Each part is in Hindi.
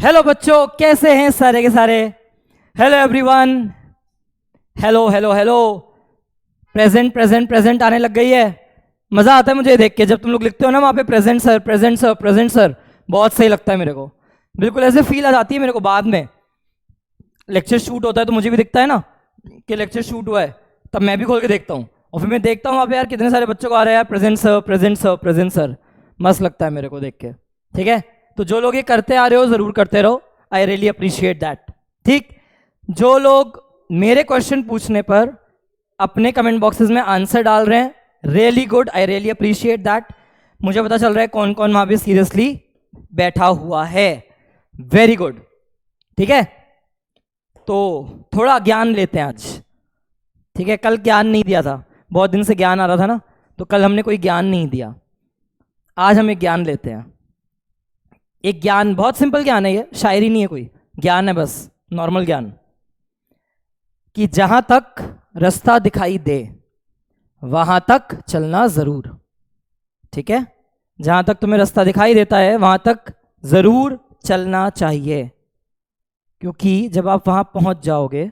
हेलो बच्चों, कैसे हैं सारे के सारे। Hello everyone. Hello hello hello. Present present present आने लग गई है। मज़ा आता है मुझे देख के, जब तुम लोग लिखते हो ना वहाँ पे present sir present sir present sir, बहुत सही लगता है मेरे को। बिल्कुल ऐसे फील आ जाती है मेरे को। बाद में लेक्चर शूट होता है तो मुझे भी दिखता है ना कि लेक्चर शूट हुआ है, तब मैं भी खोल के देखता हूँ और फिर मैं देखता हूँ वहाँ पे यार कितने सारे बच्चों को आ रहे हैं यार, present sir present sir present sir. मस्त लगता है मेरे को देख के। ठीक है, तो जो लोग ये करते आ रहे हो ज़रूर करते रहो। I really appreciate that. ठीक, जो लोग मेरे क्वेश्चन पूछने पर अपने कमेंट बॉक्सेस में आंसर डाल रहे हैं, really good, I really appreciate that. मुझे पता चल रहा है कौन कौन वहाँ पे सीरियसली बैठा हुआ है। Very good. ठीक है, तो थोड़ा ज्ञान लेते हैं आज। ठीक है, कल ज्ञान नहीं दिया था, बहुत दिन से ज्ञान आ रहा था ना, तो कल हमने कोई ज्ञान नहीं दिया। आज हम एक ज्ञान लेते हैं। एक ज्ञान, बहुत सिंपल ज्ञान है, ये शायरी नहीं है कोई, ज्ञान है बस, नॉर्मल ज्ञान। कि जहां तक रास्ता दिखाई दे वहां तक चलना जरूर। ठीक है, जहां तक तुम्हें रास्ता दिखाई देता है वहां तक जरूर चलना चाहिए, क्योंकि जब आप वहां पहुंच जाओगे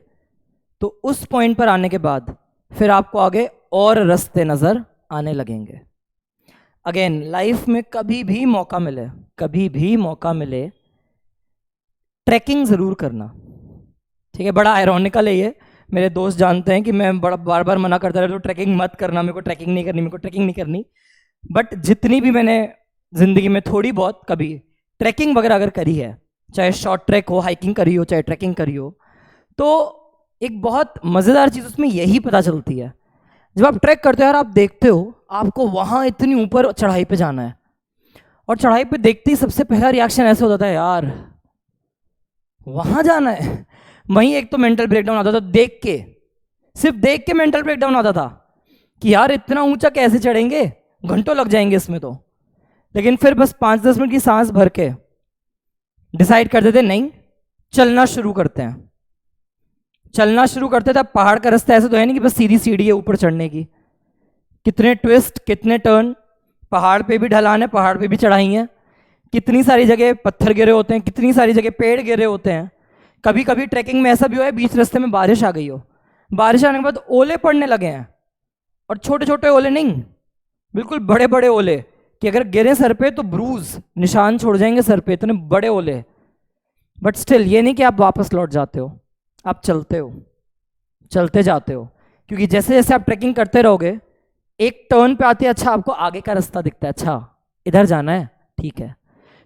तो उस पॉइंट पर आने के बाद फिर आपको आगे और रास्ते नजर आने लगेंगे। अगेन, लाइफ में कभी भी मौका मिले, कभी भी मौका मिले, ट्रैकिंग ज़रूर करना। ठीक है, बड़ा आयरॉनिकल है ये। मेरे दोस्त जानते हैं कि मैं बड़ा बार बार मना करता रहता हूँ ट्रैकिंग मत करना, मेरे को ट्रैकिंग नहीं करनी, मेरे को ट्रैकिंग नहीं करनी। बट जितनी भी मैंने ज़िंदगी में थोड़ी बहुत कभी ट्रैकिंग वगैरह अगर करी है, चाहे शॉर्ट ट्रैक हो, हाइकिंग करी हो, चाहे ट्रैकिंग करी हो, तो एक बहुत मज़ेदार चीज़ उसमें यही पता चलती है। जब आप ट्रैक करते हो यार, आप देखते हो आपको वहाँ इतनी ऊपर चढ़ाई पे जाना है, और चढ़ाई पे देखते ही सबसे पहला रिएक्शन ऐसे हो जाता है, यार वहाँ जाना है। वहीं एक तो मेंटल ब्रेकडाउन आता था देख के, सिर्फ देख के मेंटल ब्रेकडाउन आता था कि यार इतना ऊंचा कैसे चढ़ेंगे, घंटों लग जाएंगे इसमें तो। लेकिन फिर बस 5-10 मिनट की सांस भर के डिसाइड करते थे, नहीं चलना शुरू करते हैं। चलना शुरू करते थे। अब पहाड़ का रास्ता ऐसे तो है नहीं कि बस सीधी सीढ़ी है ऊपर चढ़ने की, कितने ट्विस्ट, कितने टर्न, पहाड़ पे भी ढलान है, पहाड़ पे भी चढ़ाई है, कितनी सारी जगह पत्थर गिरे होते हैं, कितनी सारी जगह पेड़ गिरे होते हैं। कभी कभी ट्रैकिंग में ऐसा भी हुआ है बीच रास्ते में बारिश आ गई हो, बारिश आने के बाद ओले पड़ने लगे हैं, और छोटे छोटे ओले नहीं, बिल्कुल बड़े बड़े ओले, कि अगर गिरे सर पे तो ब्रूज, निशान छोड़ जाएंगे सर पे, इतने बड़े ओले। बट स्टिल ये नहीं कि आप वापस लौट जाते हो, आप चलते हो, चलते जाते हो, क्योंकि जैसे जैसे आप ट्रैकिंग करते रहोगे एक टर्न पे आते हैं, अच्छा आपको आगे का रास्ता दिखता है, अच्छा इधर जाना है, ठीक है,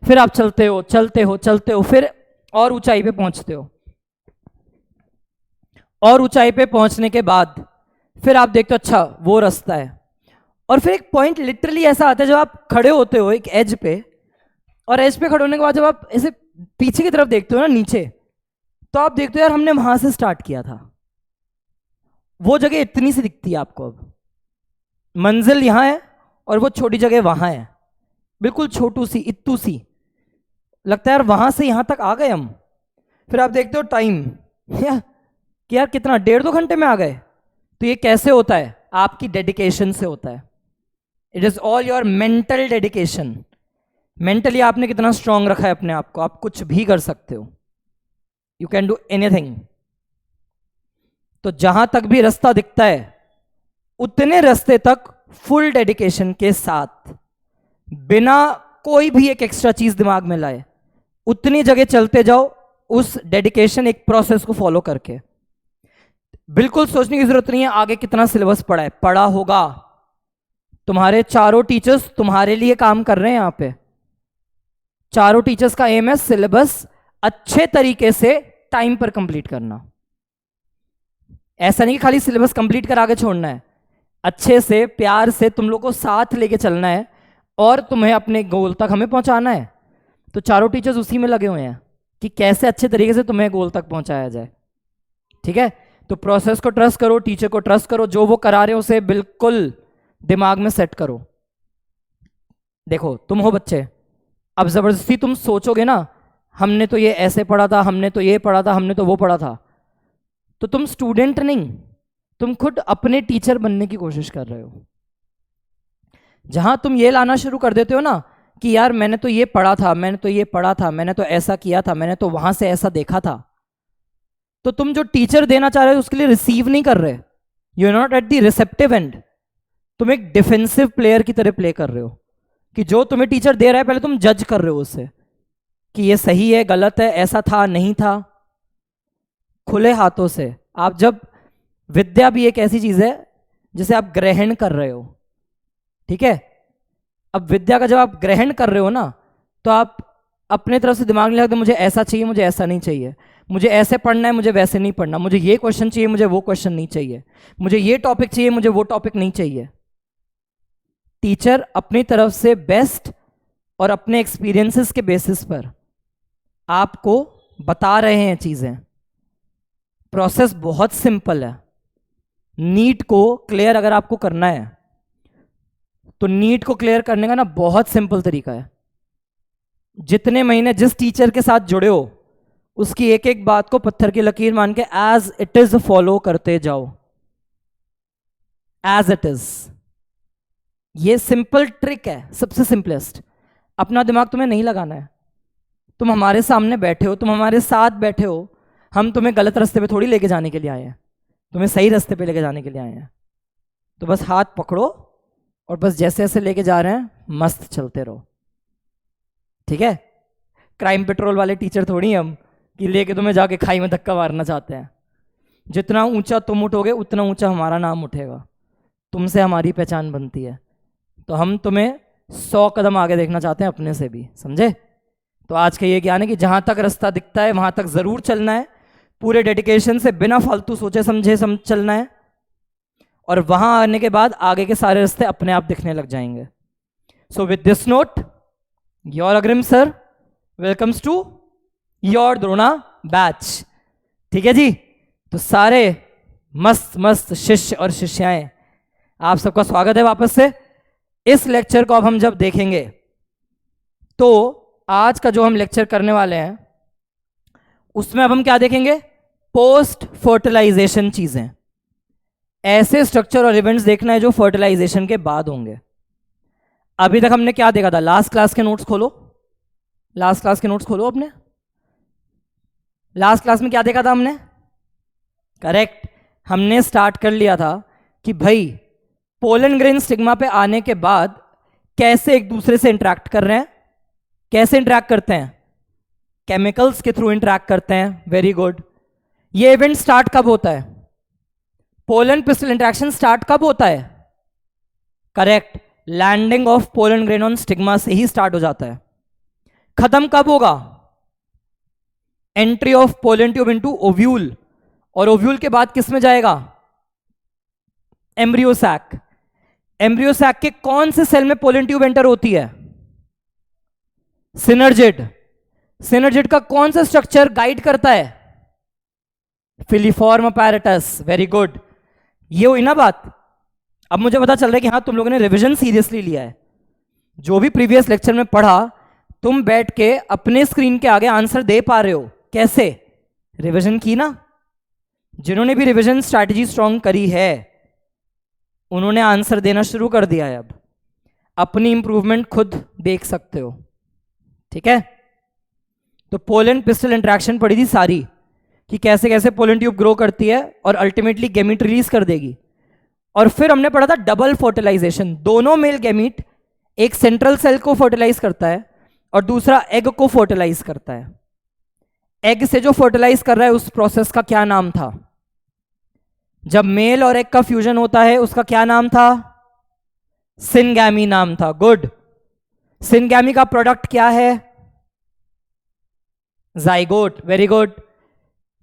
फिर आप चलते हो चलते हो चलते हो, फिर और ऊंचाई पे पहुंचते हो, और ऊंचाई पे पहुंचने के बाद फिर आप देखते हो अच्छा वो रास्ता है। और फिर एक पॉइंट लिटरली ऐसा आता है जब आप खड़े होते हो एक एज पे, और एज पे खड़े होने के बाद जब आप ऐसे पीछे की तरफ देखते हो ना नीचे, तो आप देखते हो यार हमने वहां से स्टार्ट किया था, वो जगह इतनी सी दिखती है आपको, अब मंजिल यहां है और वो छोटी जगह वहां है, बिल्कुल छोटू सी इत्तू सी, लगता है यार वहां से यहां तक आ गए हम। फिर आप देखते हो टाइम कि यार कितना 1.5-2 घंटे में आ गए। तो ये कैसे होता है? आपकी डेडिकेशन से होता है। It is all your mental dedication. Mentally आपने कितना स्ट्रांग रखा है अपने आप को, आप कुछ भी कर सकते हो, यू कैन डू एनीथिंग। तो जहां तक भी रास्ता दिखता है उतने रास्ते तक फुल डेडिकेशन के साथ, बिना कोई भी एक एक्स्ट्रा चीज दिमाग में लाए, उतनी जगह चलते जाओ, उस डेडिकेशन एक प्रोसेस को फॉलो करके। बिल्कुल सोचने की जरूरत नहीं है आगे कितना सिलेबस पड़ा है, पढ़ा होगा। तुम्हारे चारों टीचर्स तुम्हारे लिए काम कर रहे हैं यहां पे। चारों टीचर्स का एम है सिलेबस अच्छे तरीके से टाइम पर कंप्लीट करना। ऐसा नहीं कि खाली सिलेबस कंप्लीट करा के छोड़ना है, अच्छे से प्यार से तुम लोग को साथ लेके चलना है और तुम्हें अपने गोल तक हमें पहुंचाना है। तो चारों टीचर्स उसी में लगे हुए हैं कि कैसे अच्छे तरीके से तुम्हें गोल तक पहुंचाया जाए। ठीक है, तो प्रोसेस को ट्रस्ट करो, टीचर को ट्रस्ट करो, जो वो करा रहे हो उसे बिल्कुल दिमाग में सेट करो। देखो तुम हो बच्चे, अब जबरदस्ती तुम सोचोगे ना हमने तो ये ऐसे पढ़ा था, हमने तो ये पढ़ा था, हमने तो वो पढ़ा था, तो तुम स्टूडेंट नहीं, तुम खुद अपने टीचर बनने की कोशिश कर रहे हो। जहां तुम ये लाना शुरू कर देते हो ना कि यार मैंने तो ये पढ़ा था, मैंने तो ये पढ़ा था, मैंने तो ऐसा किया था, मैंने तो वहां से ऐसा देखा था, तो तुम जो टीचर देना चाह रहे हो उसके लिए रिसीव नहीं कर रहे, you are not at the receptive end. तुम एक डिफेंसिव प्लेयर की तरह प्ले कर रहे हो कि जो तुम्हें टीचर दे रहा है पहले तुम जज कर रहे हो उससे कि ये सही है, गलत है, ऐसा था, नहीं था। खुले हाथों से आप जब, विद्या भी एक ऐसी चीज है जिसे आप ग्रहण कर रहे हो, ठीक है। अब विद्या का जब आप ग्रहण कर रहे हो ना, तो आप अपने तरफ से दिमाग नहीं लगते मुझे ऐसा चाहिए, मुझे ऐसा नहीं चाहिए, मुझे ऐसे पढ़ना है, मुझे वैसे नहीं पढ़ना, मुझे ये क्वेश्चन चाहिए, मुझे वो क्वेश्चन नहीं चाहिए, मुझे ये टॉपिक चाहिए, मुझे वो टॉपिक नहीं चाहिए। टीचर अपनी तरफ से बेस्ट और अपने एक्सपीरियंसेस के बेसिस पर आपको बता रहे हैं चीजें। प्रोसेस बहुत सिंपल है। नीट को क्लियर अगर आपको करना है तो नीट को क्लियर करने का ना बहुत सिंपल तरीका है। जितने महीने जिस टीचर के साथ जुड़े हो उसकी एक एक बात को पत्थर की लकीर मान के एज इट इज फॉलो करते जाओ, एज इट इज। ये सिंपल ट्रिक है, सबसे सिंपलेस्ट। अपना दिमाग तुम्हें नहीं लगाना है। तुम हमारे सामने बैठे हो, तुम हमारे साथ बैठे हो, हम तुम्हें गलत रास्ते पे थोड़ी लेके जाने के लिए आए हैं, तुम्हें सही रास्ते पे लेके जाने के लिए आए हैं। तो बस हाथ पकड़ो और बस जैसे जैसे लेके जा रहे हैं मस्त चलते रहो, ठीक है। क्राइम पेट्रोल वाले टीचर थोड़ी हम कि लेके तुम्हें जाके खाई में धक्का मारना चाहते हैं। जितना ऊंचा तुम उठोगे उतना ऊंचा हमारा नाम उठेगा, तुमसे हमारी पहचान बनती है। तो हम तुम्हें 100 कदम आगे देखना चाहते हैं अपने से भी, समझे। तो आज का ये ज्ञान है कि जहां तक रास्ता दिखता है वहां तक जरूर चलना है, पूरे डेडिकेशन से, बिना फालतू सोचे समझे चलना है, और वहां आने के बाद आगे के सारे रास्ते अपने आप दिखने लग जाएंगे। So with this note, your अग्रिम sir welcomes to your Drona batch, ठीक है जी। तो सारे मस्त मस्त शिष्य और शिष्याएं, आप सबका स्वागत है वापस से। इस लेक्चर को अब हम जब देखेंगे तो आज का जो हम लेक्चर करने वाले हैं उसमें अब हम क्या देखेंगे, पोस्ट फर्टिलाइजेशन चीजें, ऐसे स्ट्रक्चर और इवेंट्स देखना है जो फर्टिलाइजेशन के बाद होंगे। अभी तक हमने क्या देखा था, लास्ट क्लास के नोट्स खोलो, लास्ट क्लास के नोट्स खोलो अपने। लास्ट क्लास में क्या देखा था हमने, करेक्ट, हमने स्टार्ट कर लिया था कि भाई पोलन ग्रेन स्टिग्मा पे आने के बाद कैसे एक दूसरे से इंटरेक्ट कर रहे हैं। कैसे इंटरेक्ट करते हैं, केमिकल्स के थ्रू इंटरेक्ट करते हैं, वेरी गुड। ये इवेंट स्टार्ट कब होता है, पोलन पिस्टल इंटरेक्शन स्टार्ट कब होता है, correct, landing of pollen grain on stigma से ही स्टार्ट हो जाता है। खत्म कब होगा, entry of pollen tube into ovule, और ओव्यूल के बाद किस में जाएगा, एम्ब्रियो सैक। एम्ब्रियो सैक के कौन से सेल में पोलन ट्यूब एंटर होती है, सिनर्जिड। सिनर्जिड का कौन सा स्ट्रक्चर गाइड करता है, फिलीफॉर्म अपैरेटस, वेरी गुड। ये हुई ना बात। अब मुझे पता चल रहा है कि हाँ तुम लोगों ने रिवीजन सीरियसली लिया है। जो भी प्रीवियस लेक्चर में पढ़ा तुम बैठ के अपने स्क्रीन के आगे आंसर दे पा रहे हो, कैसे, रिवीजन की ना। जिन्होंने भी रिवीजन स्ट्रैटेजी स्ट्रॉन्ग करी है उन्होंने आंसर देना शुरू कर दिया है। अब अपनी इंप्रूवमेंट खुद देख सकते हो, ठीक है। तो पोलन पिस्टल इंटरेक्शन पड़ी थी सारी कि कैसे कैसे पोलन ट्यूब ग्रो करती है और अल्टीमेटली गैमीट रिलीज कर देगी। और फिर हमने पढ़ा था डबल फर्टिलाइजेशन, दोनों मेल गैमीट, एक सेंट्रल सेल को फर्टिलाइज करता है और दूसरा एग को फर्टिलाइज करता है। एग से जो फर्टिलाइज कर रहा है उस प्रोसेस का क्या नाम था, जब मेल और एग का फ्यूजन होता है उसका क्या नाम था, सिनगैमी नाम था, गुड। सिनगैमी का प्रोडक्ट क्या है, जाइगोट, वेरी गुड।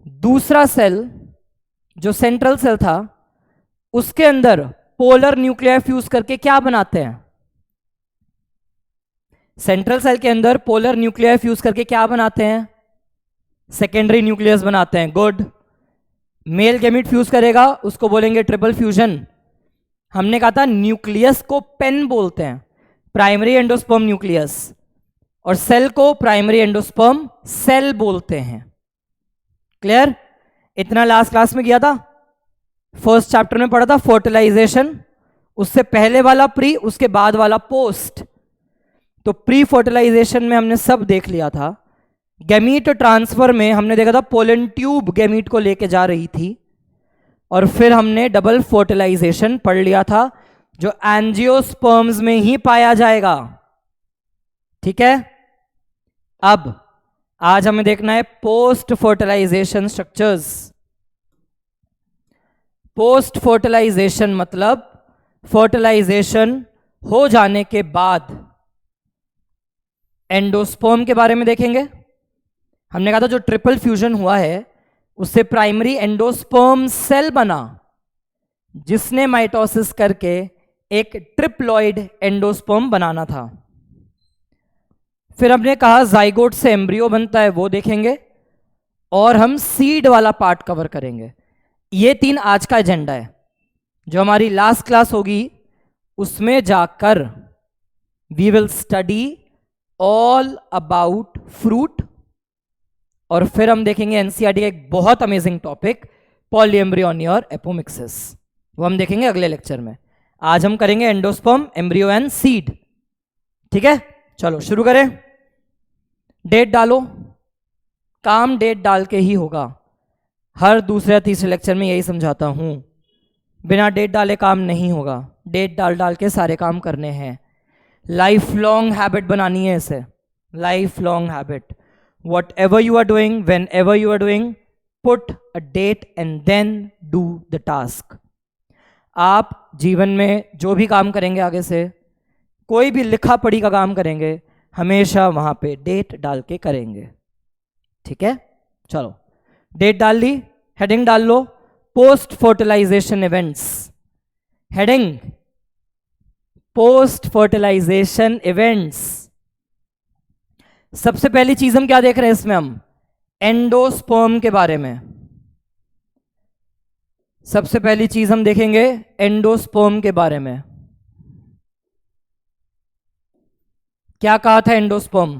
दूसरा सेल जो सेंट्रल सेल था उसके अंदर पोलर न्यूक्लियर फ्यूज करके क्या बनाते हैं, सेंट्रल सेल के अंदर पोलर न्यूक्लियर फ्यूज करके क्या बनाते हैं, सेकेंडरी न्यूक्लियस बनाते हैं, गुड। मेल गैमीट फ्यूज करेगा उसको बोलेंगे ट्रिपल फ्यूजन। हमने कहा था न्यूक्लियस को पेन बोलते हैं, प्राइमरी एंडोस्पर्म न्यूक्लियस, और सेल को प्राइमरी एंडोस्पर्म सेल बोलते हैं। क्लियर, इतना लास्ट क्लास में किया था। फर्स्ट चैप्टर में पढ़ा था फर्टिलाइजेशन, उससे पहले वाला प्री, उसके बाद वाला पोस्ट। तो प्री फर्टिलाइजेशन में हमने सब देख लिया था। गैमीट ट्रांसफर में हमने देखा था पोलन ट्यूब गैमीट को लेके जा रही थी, और फिर हमने डबल फर्टिलाइजेशन पढ़ लिया था जो एंजियोस्पर्म्स में ही पाया जाएगा। ठीक है, अब आज हमें देखना है post fertilization structures. Post fertilization मतलब फर्टिलाइजेशन हो जाने के बाद एंडोस्पर्म के बारे में देखेंगे। हमने कहा था जो ट्रिपल फ्यूजन हुआ है उससे प्राइमरी एंडोस्पर्म सेल बना, जिसने माइटोसिस करके एक ट्रिप्लॉइड एंडोस्पर्म बनाना था। फिर हमने कहा जाइगोट से एम्ब्रियो बनता है, वो देखेंगे, और हम सीड वाला पार्ट कवर करेंगे। ये 3 आज का एजेंडा है। जो हमारी लास्ट क्लास होगी उसमें जाकर we will study all about fruit, और फिर हम देखेंगे एनसीईआरटी का एक बहुत अमेजिंग टॉपिक पॉलीएम्ब्रियोनी और एपोमिक्सिस, वो हम देखेंगे अगले लेक्चर में। आज हम करेंगे एंडोस्पर्म, एम्ब्रियो एंड सीड। ठीक है, चलो शुरू करें। डेट डालो, काम डेट डाल के ही होगा। हर दूसरे या तीसरे लेक्चर में यही समझाता हूं, बिना डेट डाले काम नहीं होगा। डेट डाल डाल के सारे काम करने हैं। लाइफ लॉन्ग हैबिट बनानी है इसे, life long habit. Whatever you are doing, whenever you are doing, put a date and then do the task. आप जीवन में जो भी काम करेंगे आगे से, कोई भी लिखा पढ़ी का काम करेंगे, हमेशा वहां पे डेट डाल के करेंगे। ठीक है, चलो डेट डाल ली, हेडिंग डाल लो, post fertilization events. Heading post fertilization events. सबसे पहली चीज हम क्या देख रहे हैं इसमें? हम एंडोस्पर्म के बारे में। सबसे पहली चीज हम देखेंगे एंडोस्पर्म के बारे में। क्या कहा था एंडोस्पर्म?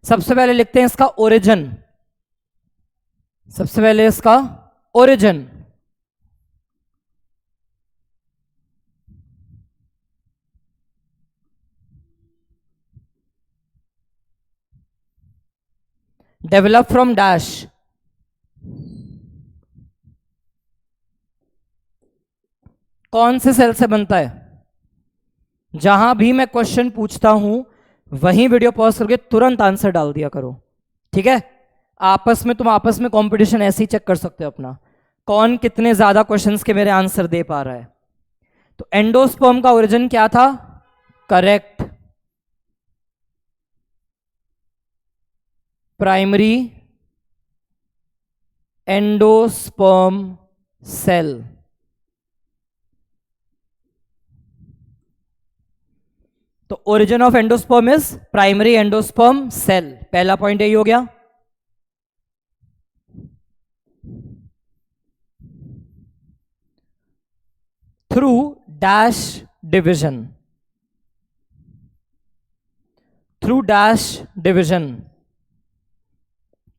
सबसे पहले लिखते हैं इसका ओरिजिन। सबसे पहले इसका ओरिजिन। Develop from dash. कौन से सेल से बनता है? जहां भी मैं क्वेश्चन पूछता हूं वहीं वीडियो पॉज करके तुरंत आंसर डाल दिया करो। ठीक है, तुम आपस में कंपटीशन ऐसे ही चेक कर सकते हो अपना, कौन कितने ज्यादा क्वेश्चंस के मेरे आंसर दे पा रहा है। तो एंडोस्पर्म का ओरिजिन क्या था? Correct, primary endosperm cell. तो origin of endosperm is primary endosperm cell. पहला पॉइंट यही हो गया। Through dash division. Through dash division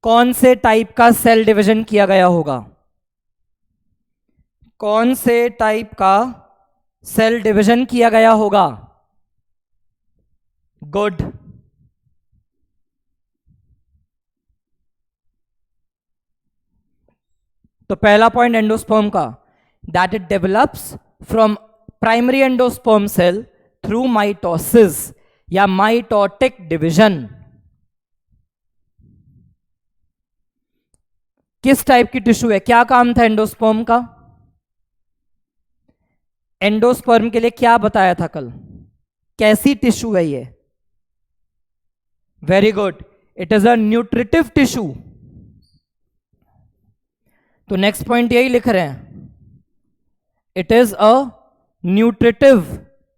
कौन से टाइप का सेल डिवीजन किया गया होगा? कौन से टाइप का सेल डिवीजन किया गया होगा? गुड। तो पहला पॉइंट एंडोस्पर्म का, that it develops from primary endosperm cell through mitosis या माइटोटिक डिवीजन। किस टाइप की टिश्यू है? क्या काम था एंडोस्पर्म का? एंडोस्पर्म के लिए क्या बताया था कल? कैसी टिश्यू है ये? Very good, it is a nutritive tissue. तो नेक्स्ट पॉइंट यही लिख रहे हैं, it is a nutritive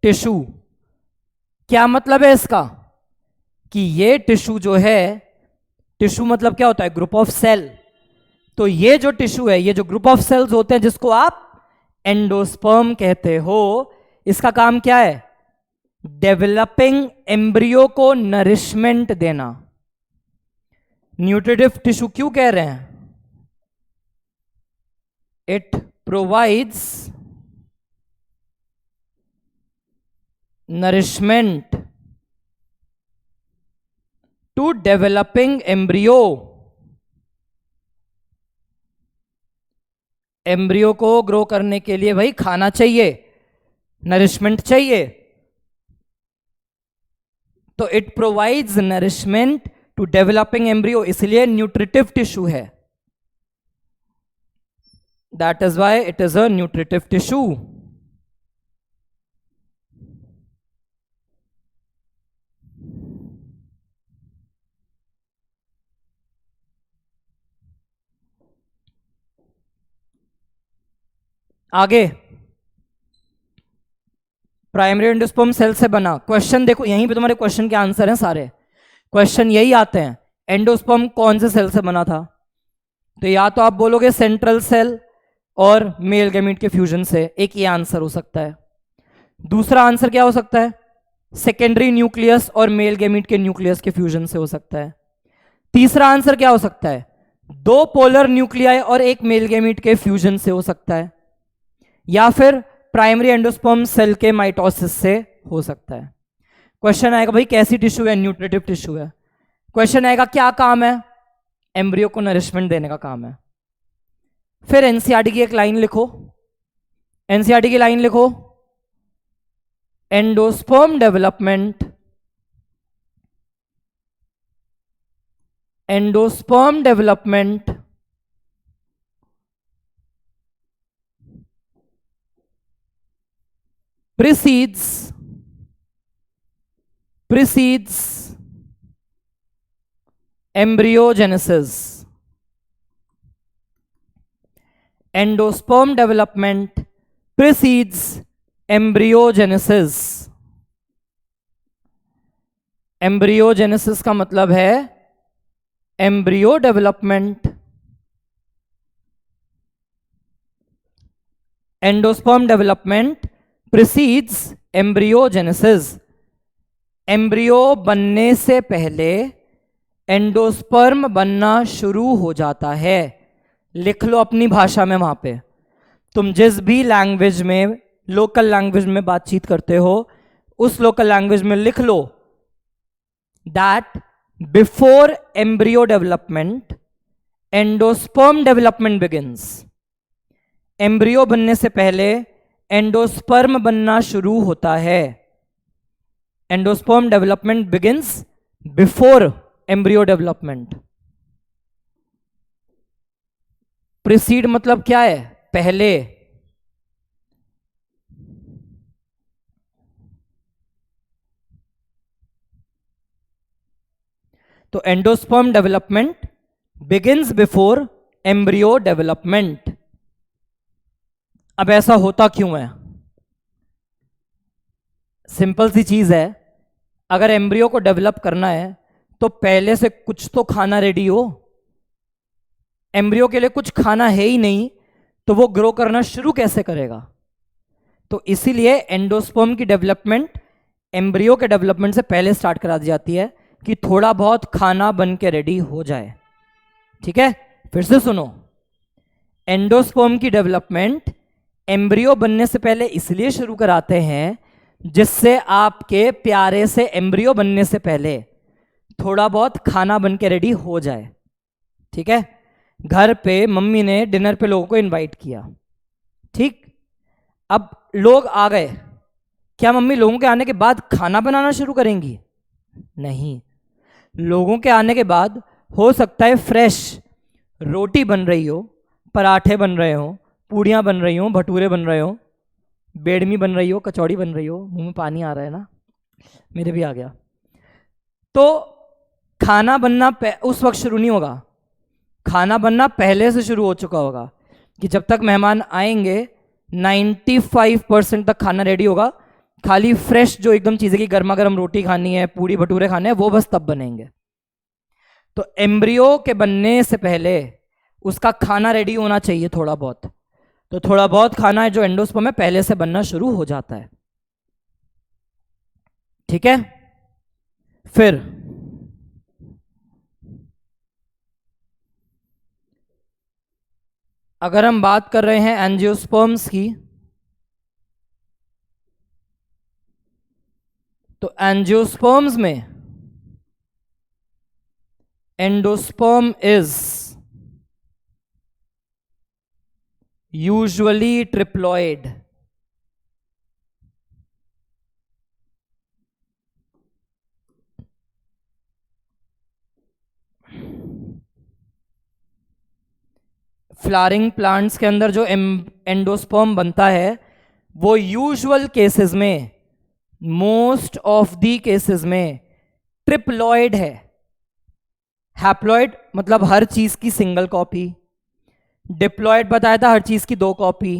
tissue. क्या मतलब है इसका? कि ये टिश्यू जो है, टिश्यू मतलब क्या होता है? Group of cell. तो ये जो टिश्यू है, ये जो ग्रुप ऑफ सेल्स होते हैं जिसको आप एंडोस्पर्म कहते हो, इसका काम क्या है? डेवलपिंग एम्ब्रियो को नरिशमेंट देना। न्यूट्रिटिव टिश्यू क्यों कह रहे हैं? It provides nourishment to developing embryo. Embryo को ग्रो करने के लिए भाई खाना चाहिए, नरिशमेंट चाहिए, तो it provides nourishment to developing embryo, इसलिए न्यूट्रिटिव टिश्यू है। That is why it is a nutritive tissue. आगे, प्राइमरी एंडोस्पर्म सेल से बना। क्वेश्चन देखो, यहीं पे तुम्हारे क्वेश्चन के आंसर हैं सारे, क्वेश्चन यही आते हैं। एंडोस्पर्म कौन से सेल से बना था? तो या तो आप बोलोगे सेंट्रल सेल और मेल गैमीट के फ्यूजन से, एक ये आंसर हो सकता है। दूसरा आंसर क्या हो सकता है? सेकेंडरी न्यूक्लियस और मेल गैमीट के न्यूक्लियस के फ्यूजन से हो सकता है। तीसरा आंसर क्या हो सकता है? दो पोलर न्यूक्लियाई और एक मेल गैमीट के फ्यूजन से हो सकता है, या फिर प्राइमरी एंडोस्पर्म सेल के माइटोसिस से हो सकता है। क्वेश्चन आएगा भाई कैसी टिश्यू है? न्यूट्रिटिव टिश्यू है। क्वेश्चन आएगा क्या काम है? एम्ब्रियो को नरिशमेंट देने का काम है। फिर एनसीईआरटी की एक लाइन लिखो, एनसीईआरटी की लाइन लिखो, endosperm development, endosperm development precedes embryogenesis. Endosperm development precedes embryogenesis. Embryogenesis का मतलब है embryo development. Endosperm development precedes embryogenesis. Embryo बनने से पहले एंडोस्पर्म बनना शुरू हो जाता है। लिख लो अपनी भाषा में, वहां पे तुम जिस भी लैंग्वेज में, लोकल लैंग्वेज में बातचीत करते हो, उस लोकल लैंग्वेज में लिख लो that before embryo development endosperm development begins. Embryo बनने से पहले एंडोस्पर्म बनना शुरू होता है। Endosperm development begins before embryo development. Precede मतलब क्या है? पहले। तो endosperm development begins before embryo development. अब ऐसा होता क्यों है? सिंपल सी चीज है, अगर एम्ब्रियो को डेवलप करना है तो पहले से कुछ तो खाना रेडी हो। एम्ब्रियो के लिए कुछ खाना है ही नहीं तो वो ग्रो करना शुरू कैसे करेगा? तो इसीलिए एंडोस्पर्म की डेवलपमेंट एम्ब्रियो के डेवलपमेंट से पहले स्टार्ट करा दी जाती है कि थोड़ा बहुत खाना बन के रेडी हो जाए। ठीक है, फिर से सुनो, एंडोस्पर्म की डेवलपमेंट एम्ब्रियो बनने से पहले इसलिए शुरू कराते हैं जिससे आपके प्यारे से एम्ब्रियो बनने से पहले थोड़ा बहुत खाना बन के रेडी हो जाए। ठीक है, घर पे मम्मी ने डिनर पे लोगों को इनवाइट किया, ठीक, अब लोग आ गए, क्या मम्मी लोगों के आने के बाद खाना बनाना शुरू करेंगी? नहीं, लोगों के आने के बाद हो सकता है फ्रेश रोटी बन रही हो, पराठे बन रहे हो, पूड़ियाँ बन रही हो, भटूरे बन रहे हो, बेडमी बन रही हो, कचौड़ी बन रही हो। मुंह में पानी आ रहा है ना, मेरे भी आ गया। तो खाना बनना उस वक्त शुरू नहीं होगा, खाना बनना पहले से शुरू हो चुका होगा कि जब तक मेहमान आएंगे 95% तक खाना रेडी होगा, खाली फ्रेश जो एकदम चीज़ें की गर्मा गर्म रोटी खानी है, पूड़ी भटूरे खाने हैं, वो बस तब बनेंगे। तो एम्ब्रियो के बनने से पहले उसका खाना रेडी होना चाहिए थोड़ा बहुत, तो थोड़ा बहुत खाना है जो एंडोस्पर्म में पहले से बनना शुरू हो जाता है। ठीक है, फिर अगर हम बात कर रहे हैं एंजियोस्पर्म्स की, तो एंजियोस्पर्म्स में endosperm is usually triploid. Flowering plants के अंदर जो एंडोस्पर्म बनता है वो यूजुअल केसेस में, मोस्ट ऑफ दी केसेस में ट्रिप्लॉइड है। हैप्लॉइड मतलब हर चीज की सिंगल कॉपी, डिप्लॉइड बताया था हर चीज की 2 कॉपी,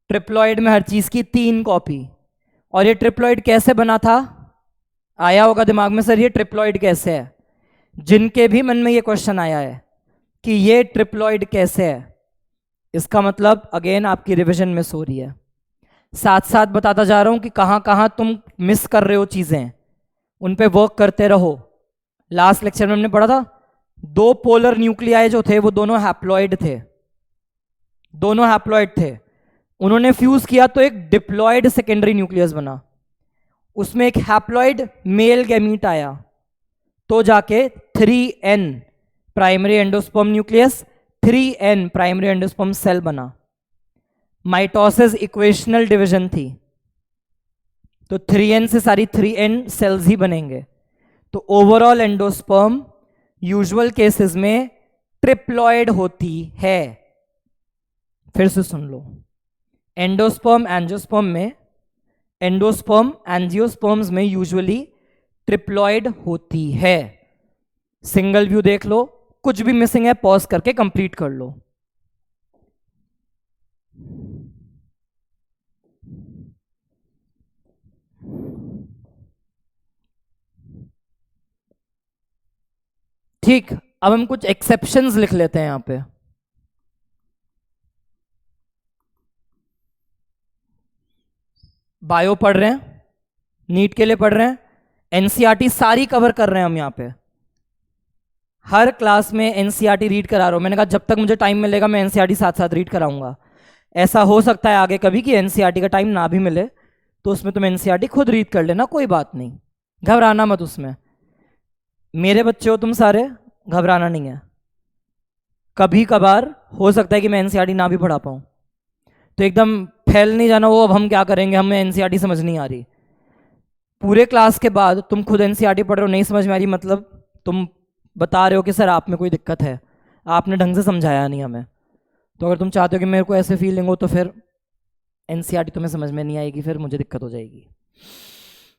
ट्रिप्लॉइड में हर चीज की 3 कॉपी। और ये ट्रिप्लॉइड कैसे बना था? आया होगा दिमाग में, सर ये ट्रिप्लॉइड कैसे है? जिनके भी मन में ये क्वेश्चन आया है कि ये ट्रिप्लॉइड कैसे है, इसका मतलब अगेन आपकी रिवीजन मिस हो रही है। साथ साथ बताता जा रहा हूं कि कहां कहां तुम मिस कर रहे हो चीजें, उन पे वर्क करते रहो। लास्ट लेक्चर में हमने पढ़ा था 2 पोलर न्यूक्लियाई जो थे वो दोनों हैप्लॉइड थे, दोनों हैप्लॉइड थे। उन्होंने फ्यूज किया तो एक डिप्लॉइड सेकेंडरी न्यूक्लियस बना, उसमें एक हैप्लॉइड मेल गैमीट आया, तो जाके 3n primary endosperm nucleus, 3n primary endosperm cell बना। माइटोसिस इक्वेशनल डिवीजन थी, तो 3n से सारी 3n सेल्स ही बनेंगे। तो ओवरऑल एंडोस्पर्म यूजुअल केसेस में ट्रिप्लॉइड होती है। फिर से सुन लो, एंडोस्पर्म एंजियोस्पर्म में, एंडोस्पर्म एंजियोस्पर्म्स में यूजुअली ट्रिप्लॉइड होती है। सिंगल व्यू देख लो, कुछ भी मिसिंग है पॉज करके कंप्लीट कर लो। ठीक, अब हम कुछ एक्सेप्शंस लिख लेते हैं यहां पे। बायो पढ़ रहे हैं, नीट के लिए पढ़ रहे हैं, एनसीईआरटी सारी कवर कर रहे हैं हम यहां पे। हर क्लास में एनसीईआरटी रीड करा रहा हूं। मैंने कहा जब तक मुझे टाइम मिलेगा मैं एनसीईआरटी साथ साथ रीड कराऊंगा। ऐसा हो सकता है आगे कभी कि एनसीईआरटी का टाइम ना भी मिले, तो उसमें तुम एनसीईआरटी खुद रीड कर लेना, कोई बात नहीं, घबराना मत उसमें। मेरे बच्चे हो तुम सारे, घबराना नहीं है। कभी कभार हो सकता है कि मैं एनसीईआरटी ना भी पढ़ा पाऊँ, तो एकदम फैल नहीं जाना वो अब हम क्या करेंगे, हमें एनसीईआरटी समझ नहीं आ रही। पूरे क्लास के बाद तुम खुद एनसीईआरटी पढ़ रहे हो, नहीं समझ में आ रही, मतलब तुम बता रहे हो कि सर आप में कोई दिक्कत है, आपने ढंग से समझाया नहीं हमें। तो अगर तुम चाहते हो कि मेरे को ऐसे फीलिंग हो तो फिर एनसीईआरटी तुम्हें समझ में नहीं आएगी, फिर मुझे दिक्कत हो जाएगी।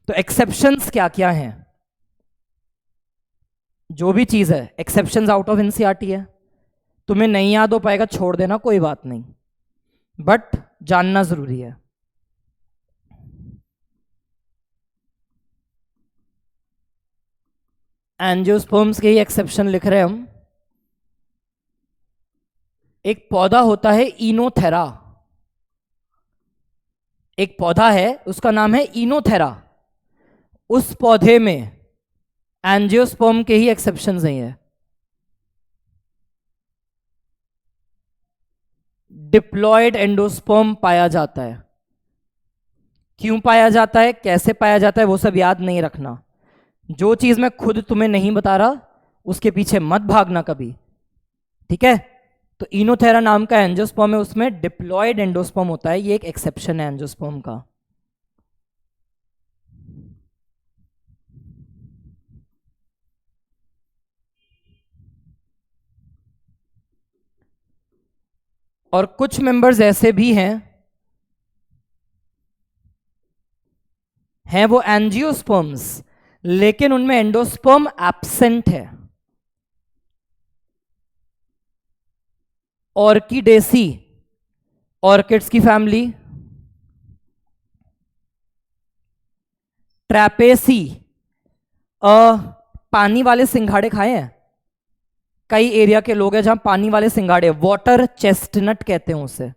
तो एक्सेप्शंस क्या क्या हैं? जो भी चीज़ है एक्सेप्शंस आउट ऑफ एनसीईआरटी है। तुम्हें नहीं याद हो पाएगा छोड़ देना, कोई बात नहीं, बट जानना जरूरी है। एंजियोस्पर्म्स के ही एक्सेप्शन लिख रहे हैं हम। एक पौधा होता है इनोथेरा, एक पौधा है उसका नाम है इनोथेरा, उस पौधे में एंजियोस्पर्म के ही एक्सेप्शंस हैं। डिप्लॉयड एंडोस्पर्म पाया जाता है। क्यों पाया जाता है, कैसे पाया जाता है, वो सब याद नहीं रखना। जो चीज मैं खुद तुम्हें नहीं बता रहा उसके पीछे मत भागना कभी, ठीक है? तो इनोथेरा नाम का एंजियोस्पर्म है, उसमें डिप्लॉयड एंडोस्पर्म होता है, ये एक एक्सेप्शन है एंजियोस्पर्म का। और कुछ मेंबर्स ऐसे भी हैं वो एंजियोस्पर्म्स, लेकिन उनमें एंडोस्पर्म एब्सेंट है। ऑर्किडेसी, ऑर्किड्स की फैमिली। ट्रैपेसी, पानी वाले सिंघाड़े खाए हैं? कई एरिया के लोग हैं जहां पानी वाले सिंघाड़े, वाटर चेस्टनट कहते हैं उसे,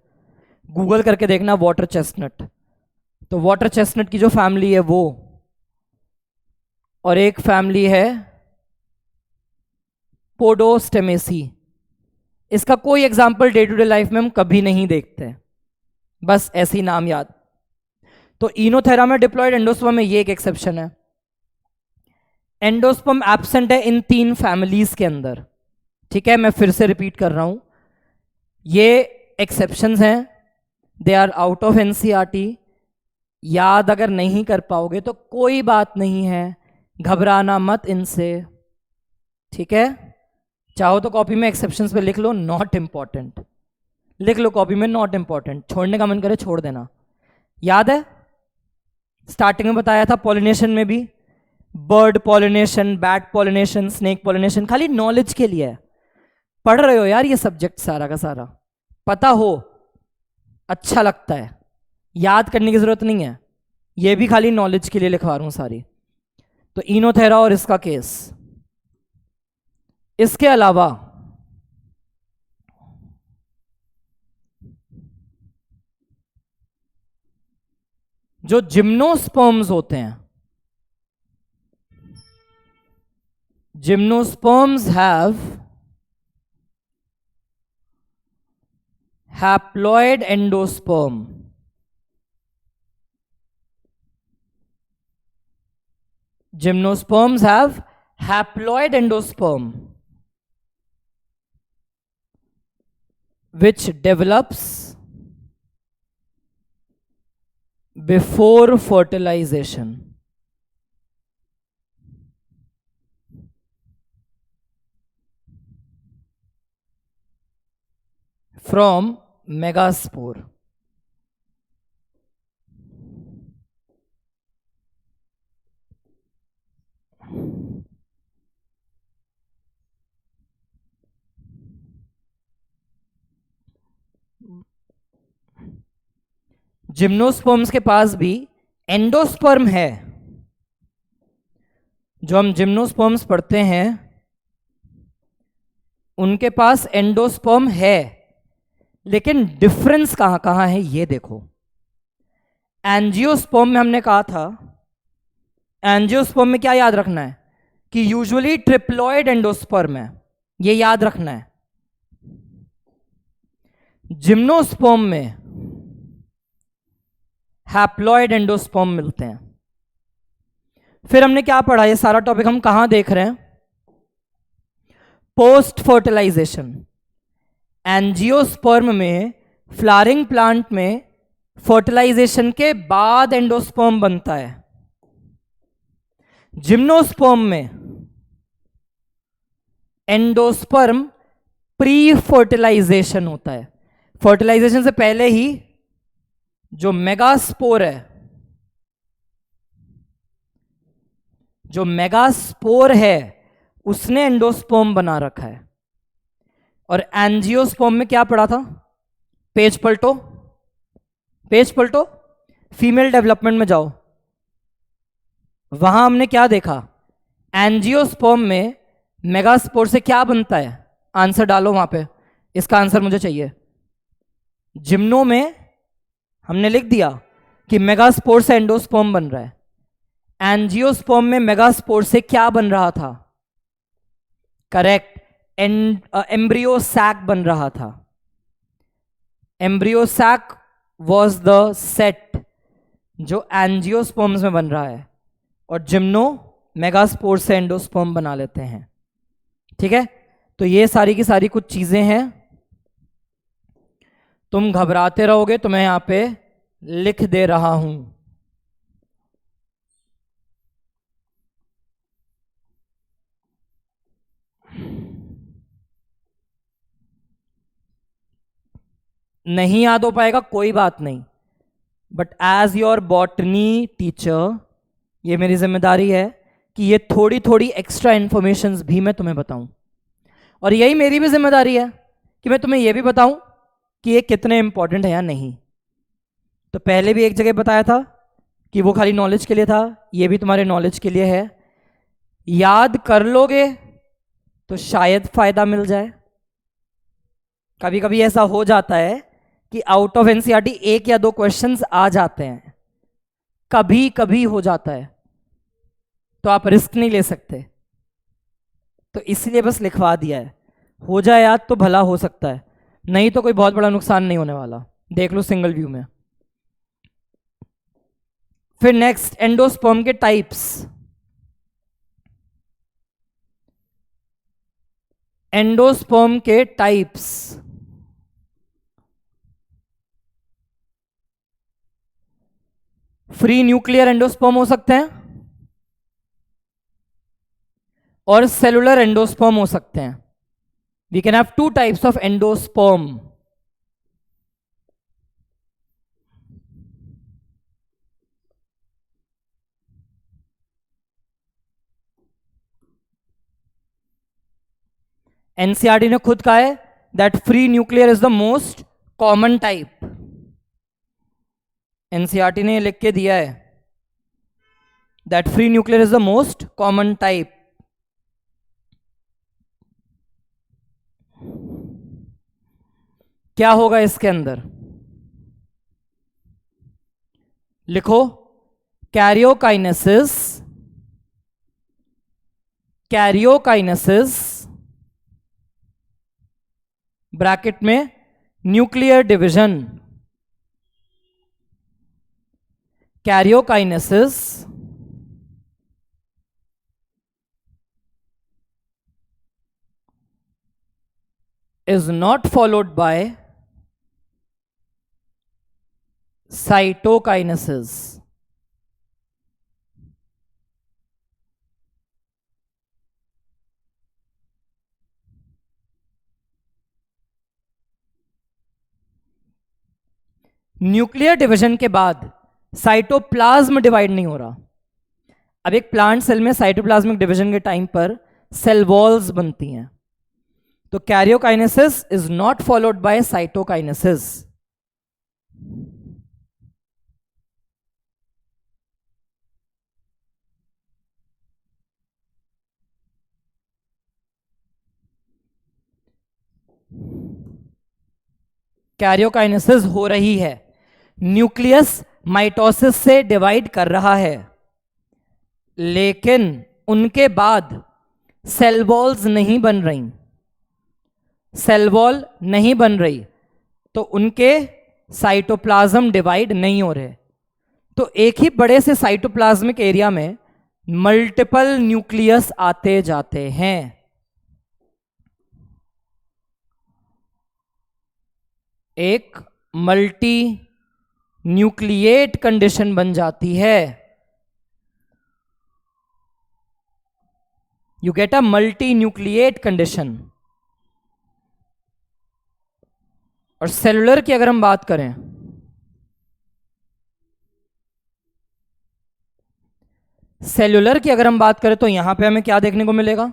गूगल करके देखना वाटर चेस्टनट। तो वाटर चेस्टनट की जो फैमिली है वो, और एक फैमिली है पोडोस्टेमेसी। इसका कोई example day to day life में हम कभी नहीं देखते, बस ऐसे ही नाम याद। तो इनोथेरा में डिप्लॉयड एंडोस्पर्म में ये एक एक्सेप्शन है। एंडोस्पर्म एब्सेंट है इन 3 फैमिलीज के अंदर। ठीक है, मैं फिर से रिपीट कर रहा हूं, ये एक्सेप्शंस हैं, they are out of NCERT. याद अगर नहीं कर पाओगे तो कोई बात नहीं है, घबराना मत इनसे। ठीक है, चाहो तो कॉपी में एक्सेप्शंस पे लिख लो नॉट इंपॉर्टेंट, लिख लो कॉपी में नॉट इंपॉर्टेंट, छोड़ने का मन करे छोड़ देना। याद है स्टार्टिंग में बताया था पॉलिनेशन में भी, bird pollination, bat pollination, snake pollination, खाली नॉलेज के लिए है। पढ़ रहे हो यार ये सब्जेक्ट सारा का सारा, पता हो, अच्छा लगता है, याद करने की जरूरत नहीं है, ये भी खाली नॉलेज के लिए लिखवा रहा हूं सारी। तो इनोथेरा और इसका केस, इसके अलावा जो जिम्नोस्पर्म्स होते हैं, gymnosperms have haploid endosperm. Gymnosperms have haploid endosperm which develops before fertilization. From megaspore. Gymnosperms के पास भी एंडोस्पर्म है। जो हम जिम्नोस्पर्म्स पढ़ते हैं उनके पास एंडोस्पर्म है, लेकिन डिफरेंस कहां कहां है ये देखो। एंजियोस्पर्म में हमने कहा था, एंजियोस्पर्म में क्या याद रखना है कि यूजुअली ट्रिप्लॉइड एंडोस्पर्म है, ये याद रखना है। जिम्नोस्पर्म में हैप्लॉइड एंडोस्पर्म मिलते हैं। फिर हमने क्या पढ़ा, ये सारा टॉपिक हम कहां देख रहे हैं, पोस्ट फर्टिलाइजेशन। एंजियोस्पर्म में, फ्लावरिंग प्लांट में फर्टिलाइजेशन के बाद एंडोस्पर्म बनता है। जिम्नोस्पर्म में एंडोस्पर्म प्री फर्टिलाइजेशन होता है, फर्टिलाइजेशन से पहले ही जो मेगास्पोर है, जो मेगास्पोर है उसने एंडोस्पर्म बना रखा है। और एंजियोस्पर्म में क्या पढ़ा था, पेज पलटो, पेज पलटो, फीमेल डेवलपमेंट में जाओ, वहां हमने क्या देखा, एंजियोस्पर्म में मेगास्पोर से क्या बनता है, आंसर डालो वहां पे, इसका आंसर मुझे चाहिए। जिम्नो में हमने लिख दिया कि मेगास्पोर से एंडोस्पर्म बन रहा है, एंजियोस्पर्म में मेगास्पोर से क्या बन रहा था, करेक्ट, एम्ब्रियो सैक बन रहा था। Embryo sac was the set जो एंजियोस्पर्म्स में बन रहा है, और जिम्नो मेगास्पोर से एंडोस्पर्म बना लेते हैं। ठीक है, तो ये सारी की सारी कुछ चीजें हैं, तुम घबराते रहोगे तो मैं यहां पे लिख दे रहा हूं। नहीं याद हो पाएगा कोई बात नहीं, but as your botany teacher ये मेरी जिम्मेदारी है कि ये थोड़ी थोड़ी एक्स्ट्रा इंफॉर्मेशन भी मैं तुम्हें बताऊं, और यही मेरी भी जिम्मेदारी है कि मैं तुम्हें यह भी बताऊं कि ये कितने इंपॉर्टेंट है या नहीं। तो पहले भी एक जगह बताया था कि वो खाली नॉलेज के लिए था, ये भी तुम्हारे नॉलेज के लिए है। याद कर लोगे तो शायद फायदा मिल जाए। कभी कभी ऐसा हो जाता है कि आउट ऑफ एनसीईआरटी 1 या 2 क्वेश्चंस आ जाते हैं, कभी कभी हो जाता है, तो आप रिस्क नहीं ले सकते, तो इसलिए बस लिखवा दिया है। हो जाए याद तो भला हो सकता है, नहीं तो कोई बहुत बड़ा नुकसान नहीं होने वाला। देख लो सिंगल व्यू में। फिर नेक्स्ट, एंडोस्पर्म के टाइप्स। एंडोस्पर्म के टाइप्स। फ्री न्यूक्लियर एंडोस्पर्म हो सकते हैं और सेलुलर एंडोस्पर्म हो सकते हैं। We can have two types of endosperm. NCERT ने खुद कहा है that free nuclear is the most common type. NCERT ने लिख के दिया है that free nuclear is the most common type. क्या होगा इसके अंदर? लिखो, कैरियोकाइनेसिस, कैरियोकाइनेसिस ब्रैकेट में nuclear division, karyokinesis is not followed by cytokinesis. Nuclear division के बाद साइटोप्लाज्म डिवाइड नहीं हो रहा। अब एक प्लांट सेल में साइटोप्लाज्मिक डिवीजन के टाइम पर सेल वॉल्स बनती हैं, तो karyokinesis is not followed by cytokinesis. Karyokinesis हो रही है, न्यूक्लियस माइटोसिस से डिवाइड कर रहा है, लेकिन उनके बाद सेल वॉल्स नहीं बन रही, सेल वॉल नहीं बन रही, तो उनके साइटोप्लाज्म डिवाइड नहीं हो रहे। तो एक ही बड़े से साइटोप्लाज्मिक एरिया में मल्टीपल न्यूक्लियस आते जाते हैं। एक मल्टी न्यूक्लिएट कंडीशन बन जाती है। You get a multi nucleate condition. और सेलुलर की अगर हम बात करें, सेलुलर की अगर हम बात करें तो यहां पे हमें क्या देखने को मिलेगा?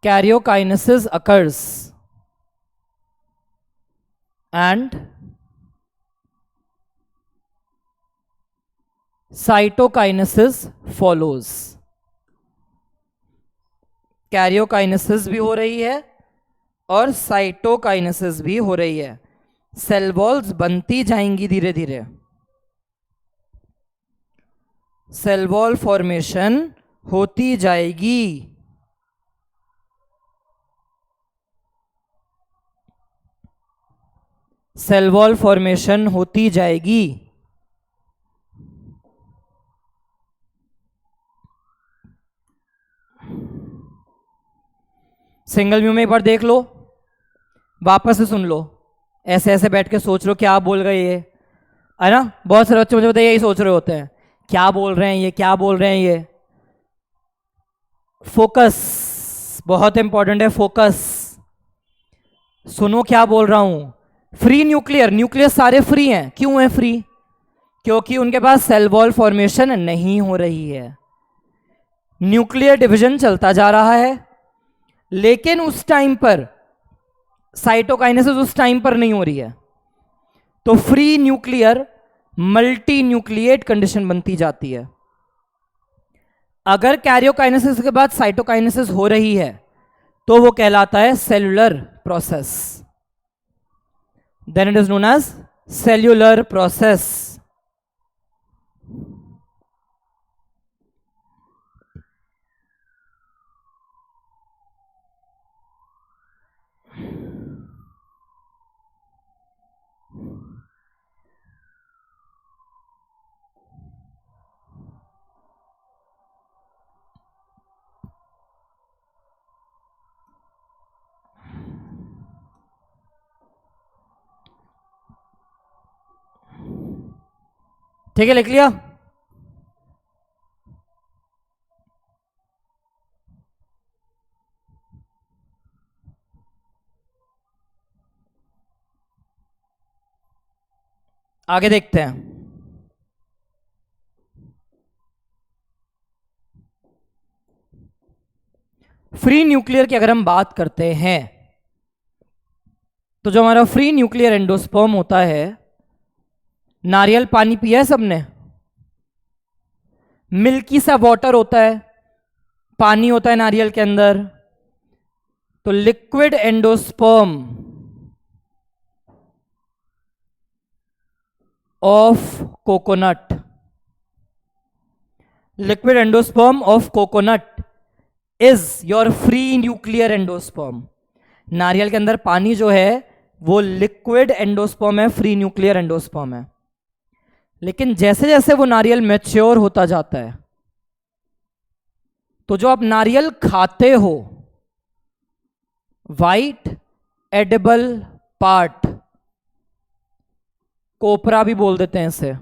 Karyokinesis occurs and cytokinesis follows। Karyokinesis भी हो रही है और साइटोकाइनेसिस भी हो रही है। सेल वॉल्स बनती जाएंगी धीरे धीरे, सेल वॉल फॉर्मेशन होती जाएगी। सेल वॉल फॉर्मेशन होती जाएगी। सिंगल व्यू में एक बार देख लो, वापस से सुन लो, ऐसे ऐसे बैठ के सोच लो क्या बोल गए ये, है ना? बहुत सारे बच्चे मुझे बताइए यही सोच रहे होते हैं, क्या बोल रहे हैं ये, क्या बोल रहे हैं ये। फोकस बहुत इंपॉर्टेंट है, फोकस। सुनो क्या बोल रहा हूं। फ्री न्यूक्लियर, न्यूक्लियस सारे फ्री हैं। क्यों है फ्री? क्योंकि उनके पास सेल वॉल फॉर्मेशन नहीं हो रही है, न्यूक्लियर डिवीजन चलता जा रहा है। लेकिन उस टाइम पर साइटोकाइनेसिस उस टाइम पर नहीं हो रही है, तो free nuclear multi nucleate condition बनती जाती है। अगर कैरियोकाइनेसिस के बाद साइटोकाइनेसिस हो रही है तो वो कहलाता है cellular process, then it is known as cellular process. ठीक है, लिख लिया? आगे देखते हैं। फ्री न्यूक्लियर की अगर हम बात करते हैं तो जो हमारा फ्री न्यूक्लियर एंडोस्पर्म होता है, नारियल पानी पिया है सबने? मिल्की सा वाटर होता है, पानी होता है नारियल के अंदर। तो liquid endosperm of coconut, liquid endosperm of coconut is your free nuclear endosperm. नारियल के अंदर पानी जो है वो लिक्विड एंडोस्पर्म है, फ्री न्यूक्लियर एंडोस्पर्म है। लेकिन जैसे जैसे वो नारियल मैच्योर होता जाता है, तो जो आप नारियल खाते हो, वाइट एडिबल पार्ट, कोपरा भी बोल देते हैं इसे,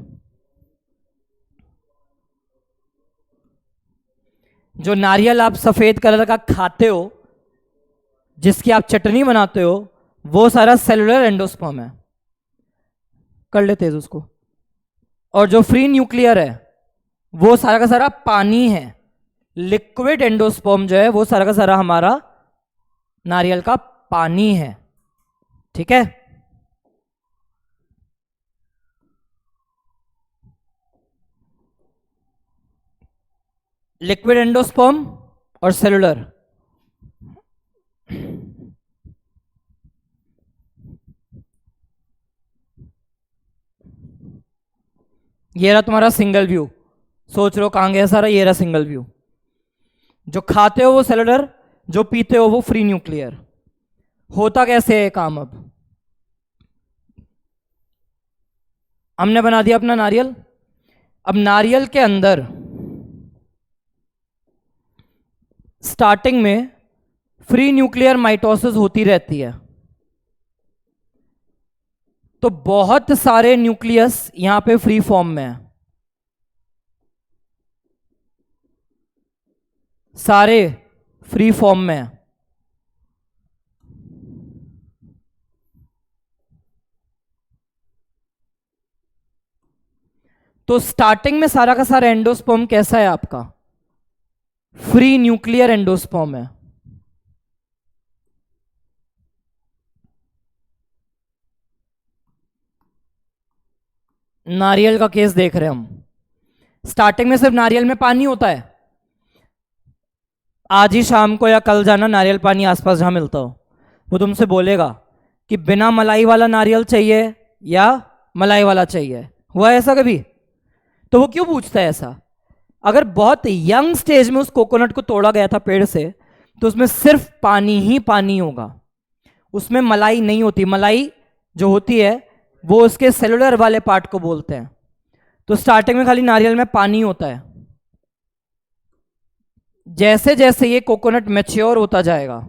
जो नारियल आप सफेद कलर का खाते हो, जिसकी आप चटनी बनाते हो, वो सारा सेलुलर एंडोस्पर्म है। कर लेते हैं उसको। और जो फ्री न्यूक्लियर है वो सारा का सारा पानी है। लिक्विड एंडोस्पर्म जो है वो सारा का सारा हमारा नारियल का पानी है। ठीक है? लिक्विड एंडोस्पर्म और सेलुलर। ये रहा तुम्हारा सिंगल व्यू। सोच रहे हो कहां गया सारा? ये रहा सिंगल व्यू। जो खाते हो वो सेलुलर, जो पीते हो वो फ्री न्यूक्लियर। होता कैसे है काम? अब हमने बना दिया अपना नारियल। अब नारियल के अंदर स्टार्टिंग में फ्री न्यूक्लियर माइटोसिस होती रहती है। तो बहुत सारे न्यूक्लियस यहां पे फ्री फॉर्म में है, सारे फ्री फॉर्म में है। तो स्टार्टिंग में सारा का सारा एंडोस्पर्म कैसा है आपका? फ्री न्यूक्लियर एंडोस्पर्म है। नारियल का केस देख रहे हैं हम। स्टार्टिंग में सिर्फ नारियल में पानी होता है। आज ही शाम को या कल जाना नारियल पानी आसपास जहां मिलता हो, वो तुमसे बोलेगा कि बिना मलाई वाला नारियल चाहिए या मलाई वाला चाहिए। हुआ है ऐसा कभी? तो वो क्यों पूछता है ऐसा? अगर बहुत यंग स्टेज में उस कोकोनट को तोड़ा गया था पेड़ से, तो उसमें सिर्फ पानी ही पानी होगा, उसमें मलाई नहीं होती। मलाई जो होती है वो उसके सेलुलर वाले पार्ट को बोलते हैं। तो स्टार्टिंग में खाली नारियल में पानी होता है। जैसे जैसे ये कोकोनट मैच्योर होता जाएगा,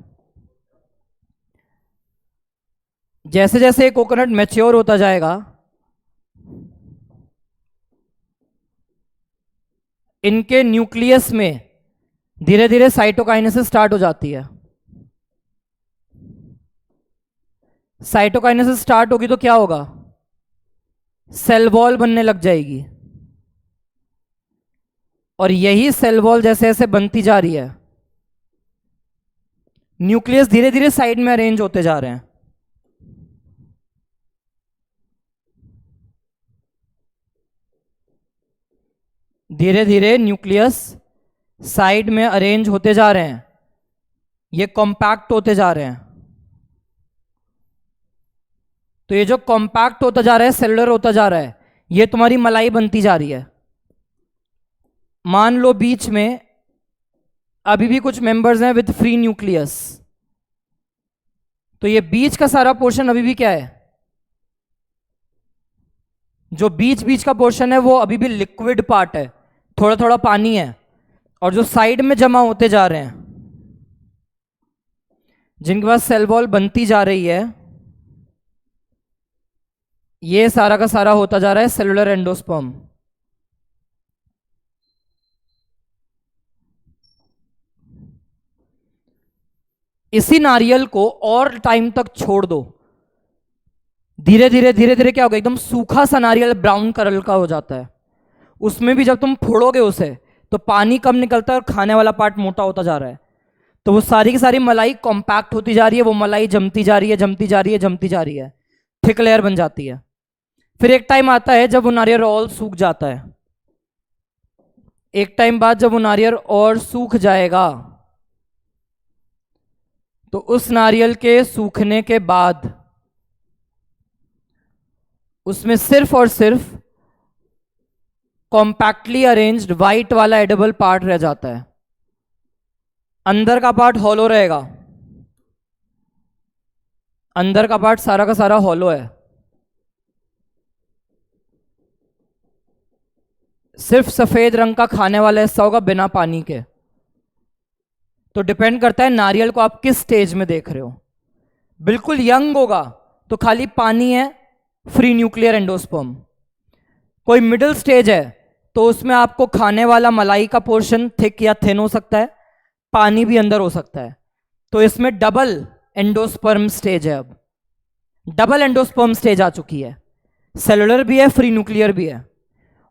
जैसे जैसे ये कोकोनट मैच्योर होता जाएगा, इनके न्यूक्लियस में धीरे धीरे साइटोकाइनेसिस स्टार्ट हो जाती है। साइटोकाइनेसिस स्टार्ट होगी तो क्या होगा? सेल वॉल बनने लग जाएगी। और यही सेल वॉल जैसे जैसे बनती जा रही है, न्यूक्लियस धीरे धीरे साइड में अरेंज होते जा रहे हैं। धीरे धीरे न्यूक्लियस साइड में अरेंज होते जा रहे हैं, ये कॉम्पैक्ट होते जा रहे हैं। तो ये जो कॉम्पैक्ट होता जा रहा है, सेलुलर होता जा रहा है, ये तुम्हारी मलाई बनती जा रही है। मान लो बीच में अभी भी कुछ मेंबर्स हैं विद फ्री न्यूक्लियस, तो ये बीच का सारा पोर्शन अभी भी क्या है? जो बीच बीच का पोर्शन है वो अभी भी लिक्विड पार्ट है, थोड़ा थोड़ा पानी है। और जो साइड में जमा होते जा रहे हैं, जिनके पास सेल वॉल बनती जा रही है, ये सारा का सारा होता जा रहा है सेलुलर एंडोस्पर्म। इसी नारियल को और टाइम तक छोड़ दो, धीरे धीरे धीरे धीरे क्या होगा, एकदम सूखा सा नारियल ब्राउन कलर का हो जाता है। उसमें भी जब तुम फोड़ोगे उसे तो पानी कम निकलता है और खाने वाला पार्ट मोटा होता जा रहा है। तो वो सारी की सारी मलाई कॉम्पैक्ट होती जा रही है, वो मलाई जमती जा रही है, जमती जा रही है, जमती जा रही है, थिक लेयर बन जाती है। फिर एक टाइम आता है जब वो नारियल और सूख जाता है। एक टाइम बाद जब वो नारियल और सूख जाएगा तो उस नारियल के सूखने के बाद उसमें सिर्फ और सिर्फ कॉम्पैक्टली अरेंज्ड व्हाइट वाला एडिबल पार्ट रह जाता है। अंदर का पार्ट हॉलो रहेगा, अंदर का पार्ट सारा का सारा हॉलो है। सिर्फ सफेद रंग का खाने वाला हिस्सा होगा बिना पानी के। तो डिपेंड करता है नारियल को आप किस स्टेज में देख रहे हो। बिल्कुल यंग होगा तो खाली पानी है, फ्री न्यूक्लियर एंडोस्पर्म। कोई मिडिल स्टेज है तो उसमें आपको खाने वाला मलाई का पोर्शन थिक या थिन हो सकता है, पानी भी अंदर हो सकता है। तो इसमें डबल एंडोस्पर्म स्टेज है। अब डबल एंडोस्पर्म स्टेज आ चुकी है, सेलुलर भी है, फ्री न्यूक्लियर भी है।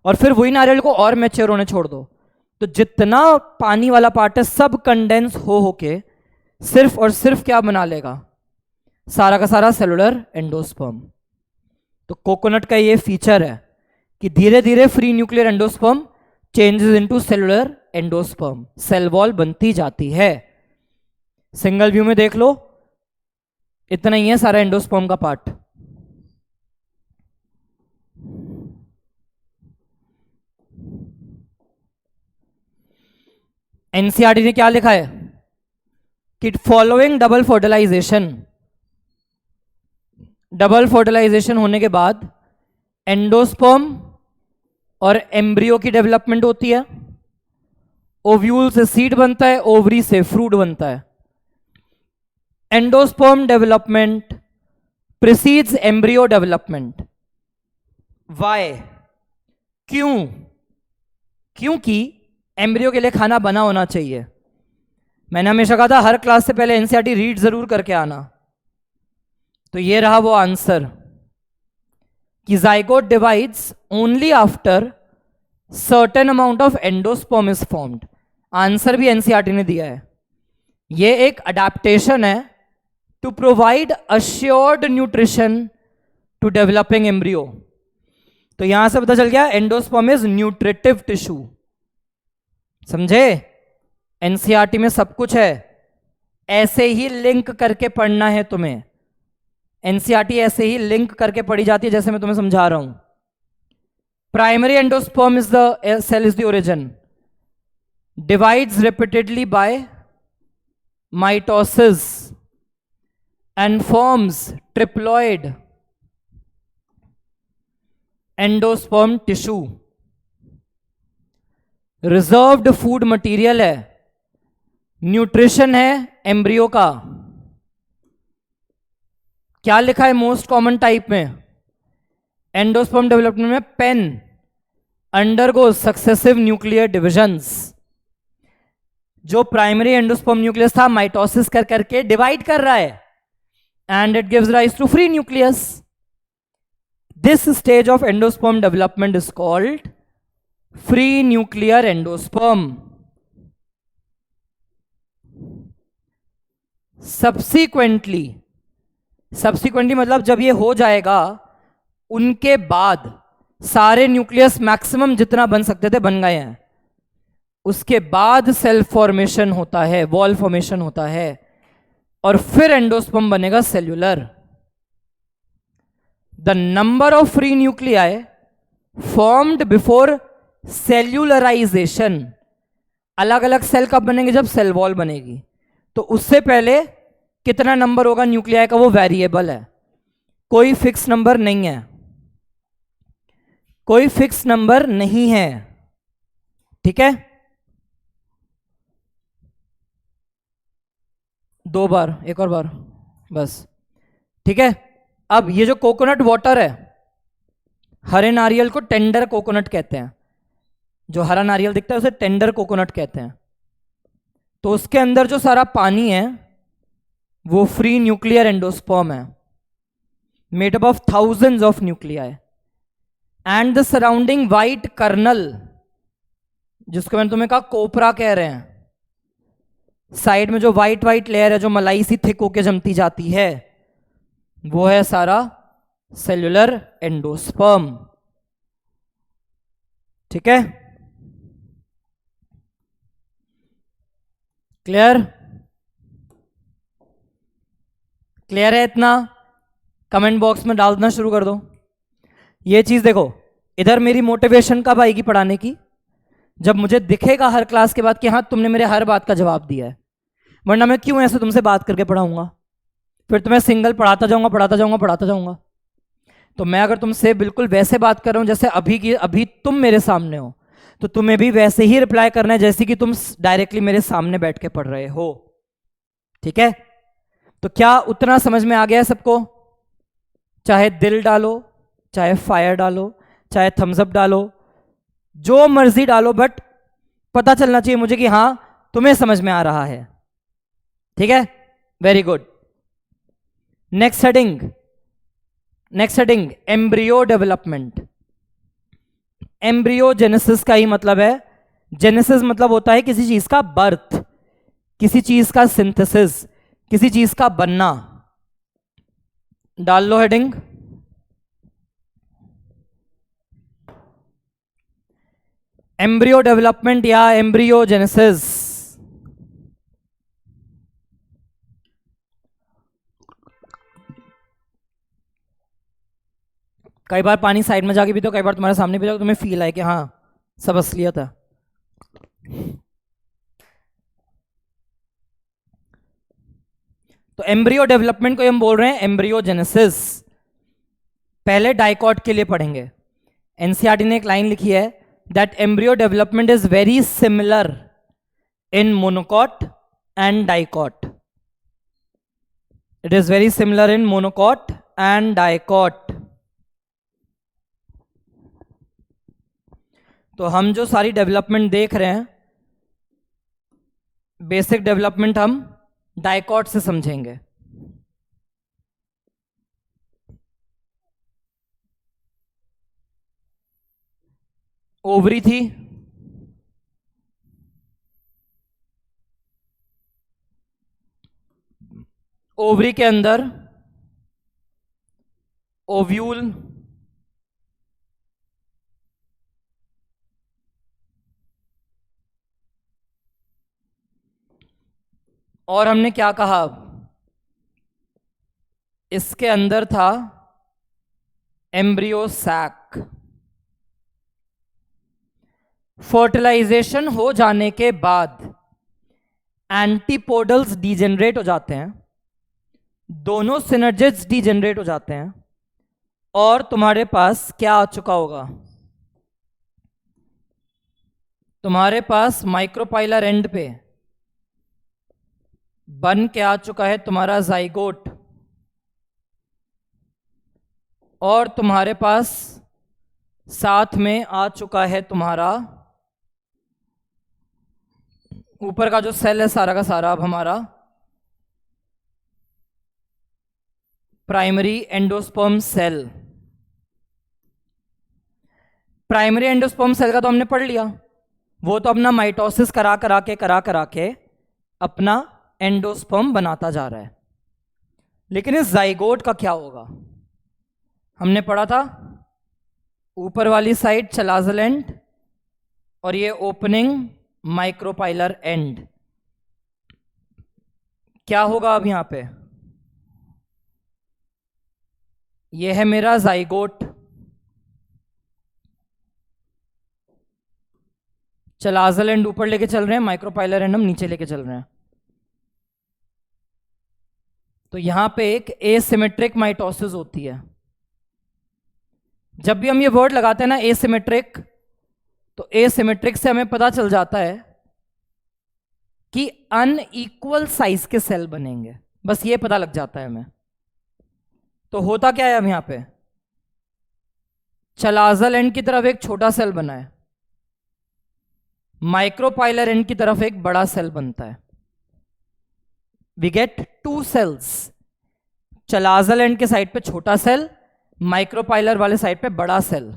और फिर वही नारियल को और मैच्योर होने छोड़ दो तो जितना पानी वाला पार्ट है सब कंडेंस हो के सिर्फ और सिर्फ क्या बना लेगा, सारा का सारा सेलुलर एंडोस्पर्म। तो कोकोनट का ये फीचर है कि धीरे धीरे free nuclear endosperm changes into cellular endosperm, cell wall बनती जाती है। सिंगल व्यू में देख लो, इतना ही है सारा एंडोस्पर्म का पार्ट। एनसीईआरटी ने क्या लिखा है कि फॉलोइंग डबल फर्टिलाइजेशन होने के बाद एंडोस्पर्म और एम्ब्रियो की डेवलपमेंट होती है। ओव्यूल से सीड बनता है, ओवरी से फ्रूट बनता है। Endosperm development precedes embryo development. Why? क्यों? क्योंकि एम्ब्रियो के लिए खाना बना होना चाहिए। मैंने हमेशा कहा था हर क्लास से पहले एनसीईआरटी रीड जरूर करके आना। तो ये रहा वो आंसर कि zygote divides only after certain amount of endosperm is formed. Answer भी एनसीईआरटी ने दिया है। ये एक अडेप्टेशन है to provide assured nutrition to developing embryo. तो यहां से पता चल गया एंडोस्पर्म इज न्यूट्रिटिव टिश्यू। समझे? एनसीईआरटी में सब कुछ है, ऐसे ही लिंक करके पढ़ना है तुम्हें। एनसीईआरटी ऐसे ही लिंक करके पढ़ी जाती है जैसे मैं तुम्हें समझा रहा हूं। Primary endosperm is the cell is the origin, divides repeatedly by mitosis and forms triploid endosperm tissue। Reserved food material है, न्यूट्रिशन है एम्ब्रियो का। क्या लिखा है मोस्ट कॉमन टाइप में? एंडोस्पर्म डेवलपमेंट में PEN undergo successive nuclear divisions. जो प्राइमरी एंडोस्पर्म न्यूक्लियस था माइटोसिस कर करके डिवाइड कर रहा है and it gives rise to free nucleus. This stage of endosperm development is called free nuclear endosperm. Subsequently मतलब जब ये हो जाएगा उनके बाद सारे न्यूक्लियस मैक्सिमम जितना बन सकते थे बन गए हैं। उसके बाद सेल फॉर्मेशन होता है, वॉल फॉर्मेशन होता है और फिर एंडोस्पर्म बनेगा cellular. The number of free nuclei formed before cellularization, अलग अलग सेल कब बनेंगे? जब सेल वॉल बनेगी। तो उससे पहले कितना नंबर होगा न्यूक्लियाई का, वो वेरिएबल है, कोई फिक्स नंबर नहीं है, कोई फिक्स नंबर नहीं है। ठीक है, दो बार, एक और बार बस। ठीक है, अब ये जो कोकोनट वाटर है, हरे नारियल को टेंडर कोकोनट कहते हैं। जो हरा नारियल दिखता है उसे टेंडर कोकोनट कहते हैं। तो उसके अंदर जो सारा पानी है वो फ्री न्यूक्लियर एंडोस्पर्म है, made up of thousands of nuclei, and the surrounding white kernel, जिसको मैंने तुम्हें कहा कोपरा कह रहे हैं, साइड में जो वाइट वाइट लेयर है जो मलाई सी थिक होके जमती जाती है, वो है सारा सेल्यूलर एंडोस्पर्म। ठीक है, क्लियर? क्लियर है इतना? कमेंट बॉक्स में डालना शुरू कर दो। ये चीज देखो, इधर मेरी मोटिवेशन कब आएगी पढ़ाने की? जब मुझे दिखेगा हर क्लास के बाद कि हाँ तुमने मेरे हर बात का जवाब दिया है, वरना मैं क्यों ऐसे तुमसे बात करके पढ़ाऊंगा? फिर तुम्हें सिंगल पढ़ाता जाऊंगा पढ़ाता जाऊंगा पढ़ाता जाऊंगा। तो मैं अगर तुमसे बिल्कुल वैसे बात कर रहा हूं जैसे अभी तुम मेरे सामने हो, तो तुम्हें भी वैसे ही रिप्लाई करना है जैसे कि तुम डायरेक्टली मेरे सामने बैठ के पढ़ रहे हो। ठीक है, तो क्या उतना समझ में आ गया है सबको? चाहे दिल डालो, चाहे फायर डालो, चाहे थम्स अप डालो, जो मर्जी डालो, बट पता चलना चाहिए मुझे कि हां तुम्हें समझ में आ रहा है। ठीक है, very good. Next heading embryo development. Embryogenesis का ही मतलब है, जेनेसिस मतलब होता है किसी चीज का बर्थ, किसी चीज का सिंथेसिस, किसी चीज का बनना। डाल लो हेडिंग, एम्ब्रियो डेवलपमेंट या एम्ब्रियोजेनेसिस। कई बार पानी साइड में जाके भी तो, कई बार तुम्हारे सामने भी जाओ, तुम्हें फील आए कि हाँ सब असलियत है। तो एम्ब्रियो डेवलपमेंट को हम बोल रहे हैं एम्ब्रियोजेनेसिस। पहले डाइकॉट के लिए पढ़ेंगे। एनसीईआरटी ने एक लाइन लिखी है that embryo development is very similar in monocot and dicot. It is very similar in monocot and dicot. तो हम जो सारी डेवलपमेंट देख रहे हैं, बेसिक डेवलपमेंट हम डाइकॉट से समझेंगे। ओवरी थी, ओवरी के अंदर ओव्यूल, और हमने क्या कहा, इसके अंदर था एम्ब्रियो सैक। फर्टिलाइजेशन हो जाने के बाद एंटीपोडल्स डीजेनरेट हो जाते हैं, दोनों सिनर्जिड्स डीजेनरेट हो जाते हैं, और तुम्हारे पास क्या आ चुका होगा? तुम्हारे पास माइक्रोपाइलर एंड पे बन के आ चुका है तुम्हारा जाइगोट, और तुम्हारे पास साथ में आ चुका है तुम्हारा ऊपर का जो सेल है सारा का सारा अब हमारा primary endosperm cell. Primary endosperm cell का तो हमने पढ़ लिया, वो तो अपना माइटोसिस करा करा के अपना एंडोस्पर्म बनाता जा रहा है। लेकिन इस जाइगोट का क्या होगा? हमने पढ़ा था ऊपर वाली साइड चलाजल एंड और ये ओपनिंग माइक्रोपाइलर एंड। क्या होगा अब यहां पे? ये है मेरा जाइगोट, चलाजल एंड ऊपर लेके चल रहे हैं, माइक्रोपाइलर एंड हम नीचे लेके चल रहे हैं। तो यहां पे एक एसिमेट्रिक माइटोसिस होती है। जब भी हम ये वर्ड लगाते हैं ना एसिमेट्रिक, तो एसिमेट्रिक से हमें पता चल जाता है कि अनइक्वल साइज के सेल बनेंगे, बस ये पता लग जाता है हमें। तो होता क्या है अब यहां पे? चलाजल एंड की तरफ एक छोटा सेल बना है, माइक्रोपाइलर एंड की तरफ एक बड़ा सेल बनता है। We get 2 cells, chalazal end के साइड पे छोटा सेल, माइक्रोपाइलर वाले साइड पे बड़ा सेल।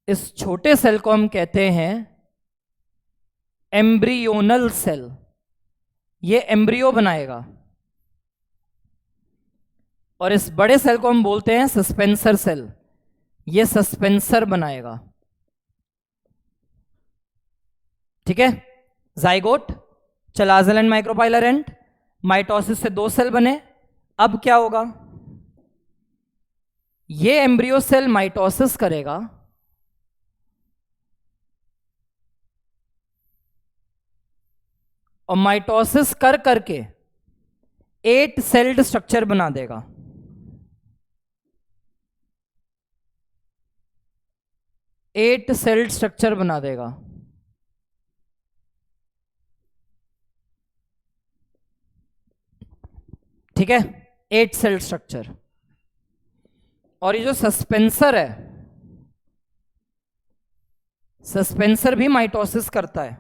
इस छोटे सेल को हम कहते हैं एम्ब्रियोनल सेल। ये एम्ब्रियो बनाएगा। और इस बड़े सेल को हम बोलते हैं सस्पेंसर सेल। ये सस्पेंसर बनाएगा। ठीक है, zygote, chalazal end micropylar and, mitosis से 2 सेल बने। अब क्या होगा, ये एम्ब्रियो सेल माइटोसिस करेगा और माइटोसिस कर करके 8 सेल्ड स्ट्रक्चर बना देगा। 8 सेल्ड स्ट्रक्चर बना देगा। ठीक है, 8 सेल स्ट्रक्चर। और ये जो सस्पेंसर है, सस्पेंसर भी माइटोसिस करता है।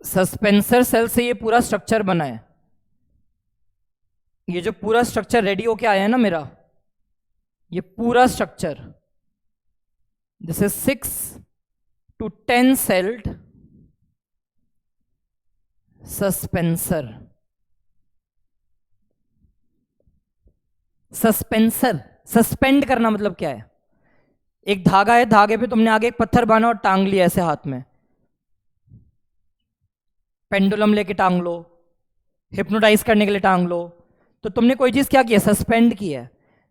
सस्पेंसर सेल से ये पूरा स्ट्रक्चर बना है। ये जो पूरा स्ट्रक्चर रेडी होके आया है ना मेरा, ये पूरा structure, this is 6 to 10 celled suspensor. Suspensor, suspend करना मतलब क्या है, एक धागा है, धागे पे तुमने आगे एक पत्थर बांधा और टांग लिया ऐसे हाथ में, पेंडुलम लेके टांग लो, हिप्नोटाइज करने के लिए टांग लो, तो तुमने कोई चीज क्या किया, सस्पेंड की है।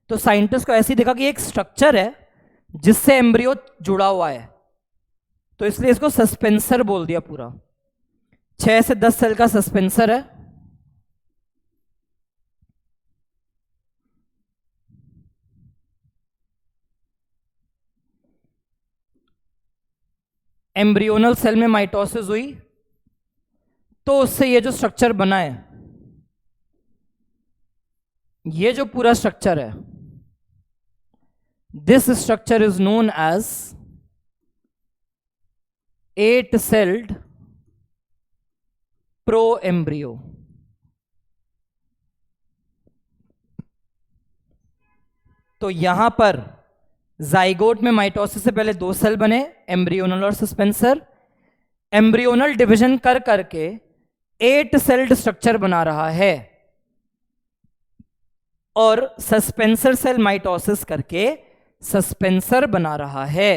तो साइंटिस्ट को ऐसे ही देखा कि एक स्ट्रक्चर है जिससे एम्ब्रियो जुड़ा हुआ है, तो इसलिए इसको सस्पेंसर बोल दिया पूरा। 6 से 10 सेल का सस्पेंसर है। एम्ब्रियोनल सेल में माइटोसिस हुई तो उससे ये जो स्ट्रक्चर बना है, ये जो पूरा स्ट्रक्चर है, this structure is known as 8 celled proembryo. तो यहां पर जाइगोट में माइटोसिस से पहले 2 सेल बने, एम्ब्रियोनल और सस्पेंसर। एम्ब्रियोनल डिवीजन कर करके 8 सेल्ड स्ट्रक्चर बना रहा है, और सस्पेंसर सेल माइटोसिस करके सस्पेंसर बना रहा है।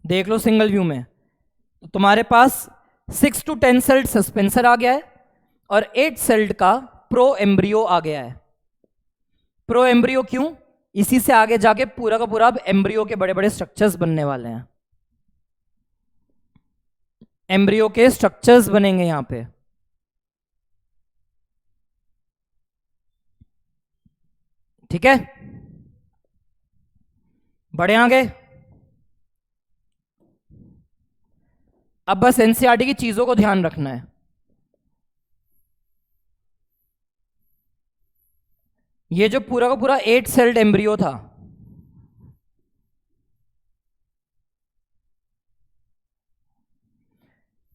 देख लो सिंगल व्यू में, तो तुम्हारे पास 6 to 10 सेल्ड सस्पेंसर आ गया है और 8 सेल्ड का प्रो एम्ब्रियो आ गया है। प्रो एम्ब्रियो क्यों, इसी से आगे जाके पूरा का पूरा अब एम्ब्रियो के बड़े बड़े स्ट्रक्चर्स बनने वाले हैं। एम्ब्रियो के स्ट्रक्चर्स बनेंगे यहां पे। ठीक है, बढ़े आगे। अब बस एनसीईआरटी की चीजों को ध्यान रखना है। ये जो पूरा का पूरा 8 सेल्ड एम्ब्रियो था,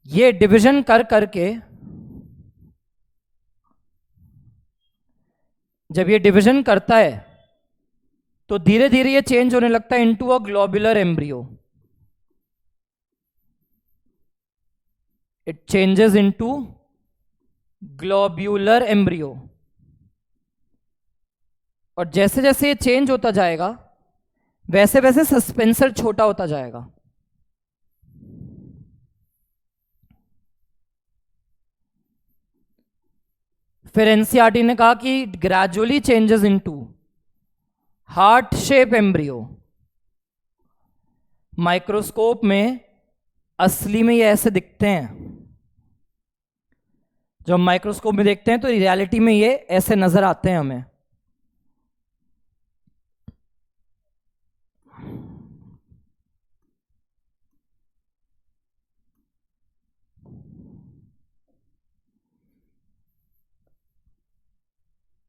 ये डिवीजन कर करके, जब ये डिवीजन करता है तो धीरे धीरे ये चेंज होने लगता है into a globular embryo. It changes into globular embryo. और जैसे जैसे ये चेंज होता जाएगा वैसे वैसे सस्पेंसर छोटा होता जाएगा। फिर एनसीईआरटी ने कहा कि gradually changes into heart shape embryo. Microscope में असली में ये ऐसे दिखते हैं, जब हम माइक्रोस्कोप में देखते हैं तो रियलिटी में ये ऐसे नजर आते हैं हमें।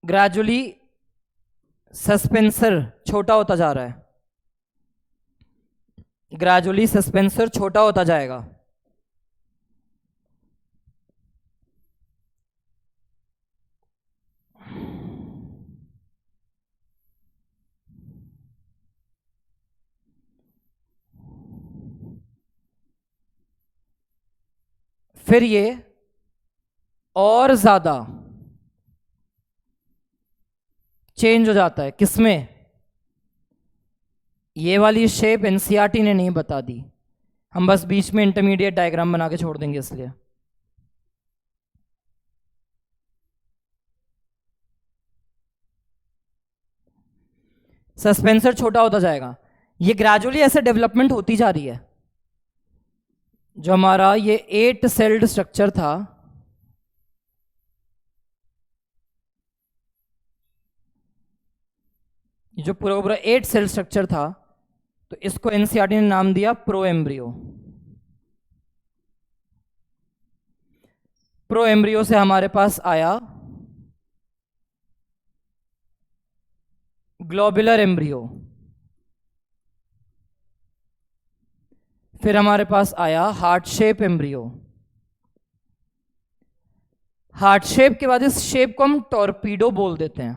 ग्रेजुअली सस्पेंसर छोटा होता जा रहा है, ग्रेजुअली सस्पेंसर छोटा होता जाएगा। फिर ये और ज्यादा चेंज हो जाता है किसमें? ये वाली शेप एनसीईआरटी ने नहीं बता दी, हम बस बीच में इंटरमीडिएट डायग्राम बना के छोड़ देंगे इसलिए। सस्पेंसर छोटा होता जाएगा, ये ग्रेजुअली ऐसे डेवलपमेंट होती जा रही है। जो हमारा ये 8 सेल्ड स्ट्रक्चर था, जो पूरा पूरा 8 सेल स्ट्रक्चर था, तो इसको एनसीईआरटी ने नाम दिया प्रो एम्ब्रियो। प्रो एम्ब्रियो से हमारे पास आया ग्लोबुलर एम्ब्रियो, फिर हमारे पास आया heart shape embryo. Heart shape के बाद इस शेप को हम टॉर्पीडो बोल देते हैं।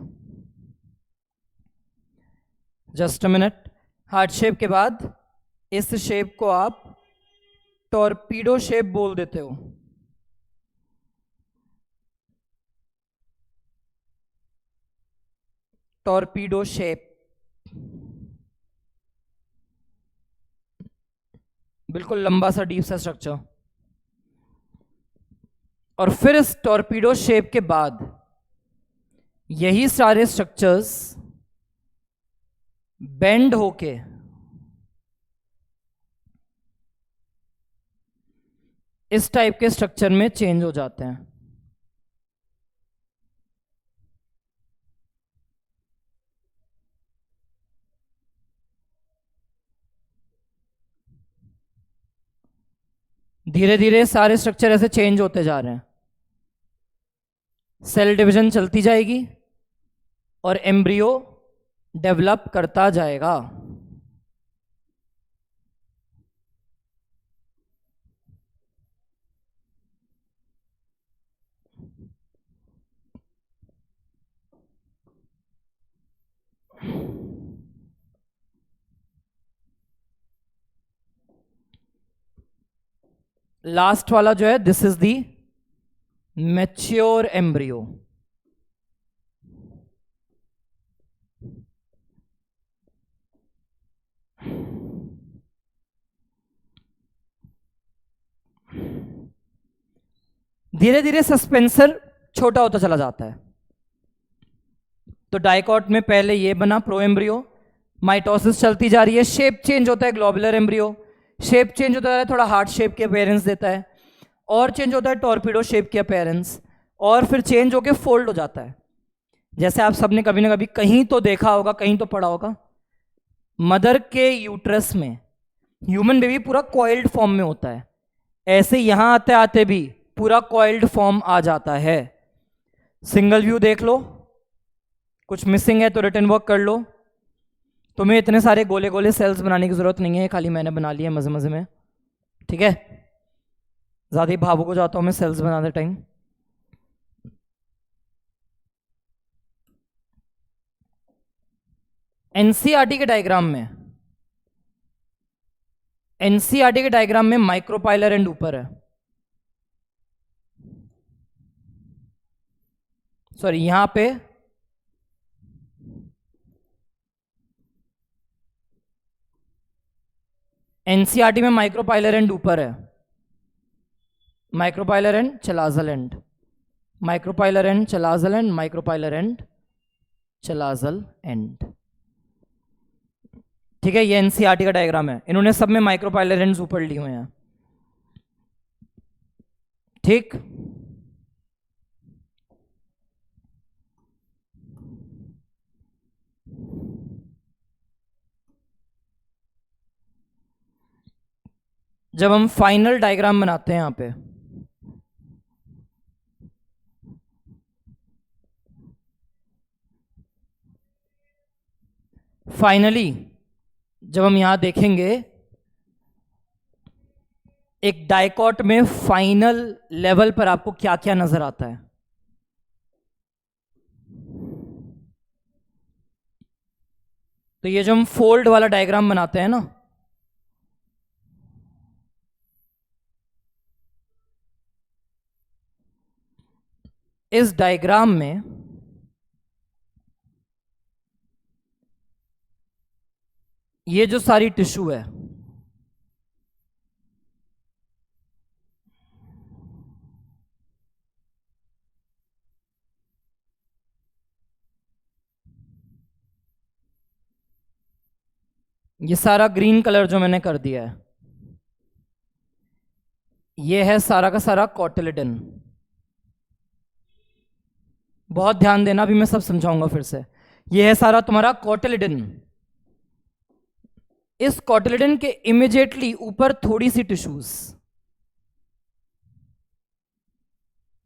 Just a minute, heart shape के बाद इस शेप को आप टॉर्पीडो शेप बोल देते हो। टॉर्पीडो शेप, बिल्कुल लंबा सा डीप सा स्ट्रक्चर। और फिर इस टॉर्पीडो शेप के बाद यही सारे स्ट्रक्चर्स बेंड होके इस टाइप के स्ट्रक्चर में चेंज हो जाते हैं। धीरे धीरे सारे स्ट्रक्चर ऐसे चेंज होते जा रहे हैं, सेल डिवीजन चलती जाएगी और एम्ब्रियो डेवलप करता जाएगा। लास्ट वाला जो है, this is the mature embryo. धीरे धीरे सस्पेंसर छोटा होता चला जाता है। तो डाइकॉट में पहले ये बना प्रो एम्ब्रियो, माइटोसिस चलती जा रही है, शेप चेंज होता है ग्लोबुलर एम्ब्रियो, शेप चेंज होता है, थोड़ा हार्ट शेप के अपीयरेंस देता है, और चेंज होता है टॉर्पीडो शेप के अपीयरेंस, और फिर चेंज होके फोल्ड हो जाता है। जैसे आप सबने कभी ना कभी कहीं तो देखा होगा, कहीं तो पढ़ा होगा, मदर के यूट्रस में ह्यूमन बेबी पूरा कॉइल्ड फॉर्म में होता है, ऐसे यहां आते आते भी पूरा कॉइल्ड फॉर्म आ जाता है। सिंगल व्यू देख लो, कुछ मिसिंग है तो रिटर्न वर्क कर लो। तुम्हें इतने सारे गोले गोले सेल्स बनाने की जरूरत नहीं है, खाली मैंने बना लिए मजे मजे में, ठीक है। ज्यादा ही भावुक हो जाता हूं मैं सेल्स बनाते टाइम। एनसीईआरटी के डायग्राम में, एनसीईआरटी के डायग्राम में माइक्रोपाइलर एंड ऊपर है, सॉरी यहां पे एनसीईआरटी में माइक्रोपाइलर एंड ऊपर है, micropylar and chalazal end, micropylar and chalazal end, micropylar and chalazal end, ठीक है। ये एनसीईआरटी का डायग्राम है, इन्होंने सब में माइक्रोपाइलर एंड्स ऊपर लिए हुए हैं, ठीक। जब हम फाइनल डायग्राम बनाते हैं यहां पे, फाइनली जब हम यहां देखेंगे एक डाइकॉट में फाइनल लेवल पर आपको क्या क्या नजर आता है। तो ये जो हम फोल्ड वाला डायग्राम बनाते हैं ना, इस डायग्राम में ये जो सारी टिश्यू है, ये सारा ग्रीन कलर जो मैंने कर दिया है, ये है सारा का सारा कॉटिलिडन। बहुत ध्यान देना, अभी मैं सब समझाऊंगा फिर से। ये है सारा तुम्हारा कॉटिलिडन। इस कॉटिलिडन के इमीडिएटली ऊपर थोड़ी सी टिश्यूज,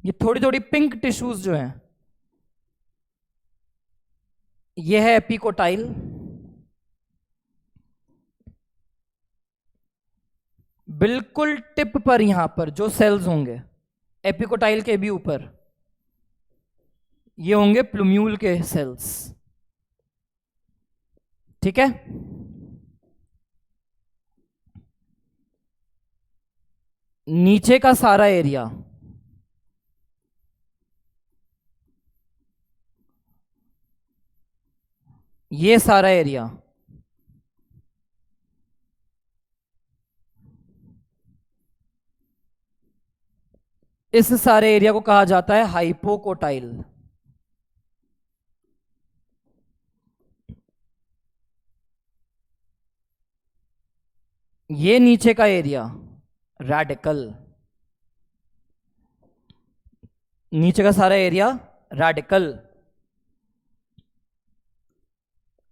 ये थोड़ी थोड़ी पिंक टिश्यूज जो हैं, ये है एपिकोटाइल। बिल्कुल टिप पर यहां पर जो सेल्स होंगे एपिकोटाइल के भी ऊपर, ये होंगे प्लूम्यूल के सेल्स। ठीक है, नीचे का सारा एरिया ये सारा एरिया इस सारे एरिया को कहा जाता है हाइपोकोटाइल। ये नीचे का एरिया रैडिकल, नीचे का सारा एरिया रैडिकल।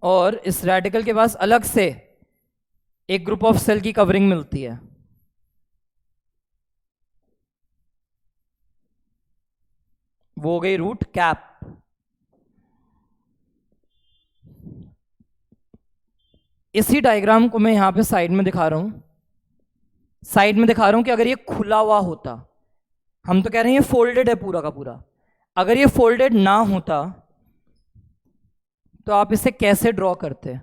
और इस रैडिकल के पास अलग से एक ग्रुप ऑफ सेल की कवरिंग मिलती है, वो हो गई रूट कैप। इसी डायग्राम को मैं यहां पे साइड में दिखा रहा हूं, साइड में दिखा रहा हूं कि अगर ये खुला हुआ होता, हम तो कह रहे हैं ये फोल्डेड है पूरा का पूरा, अगर ये फोल्डेड ना होता तो आप इसे कैसे ड्रॉ करते?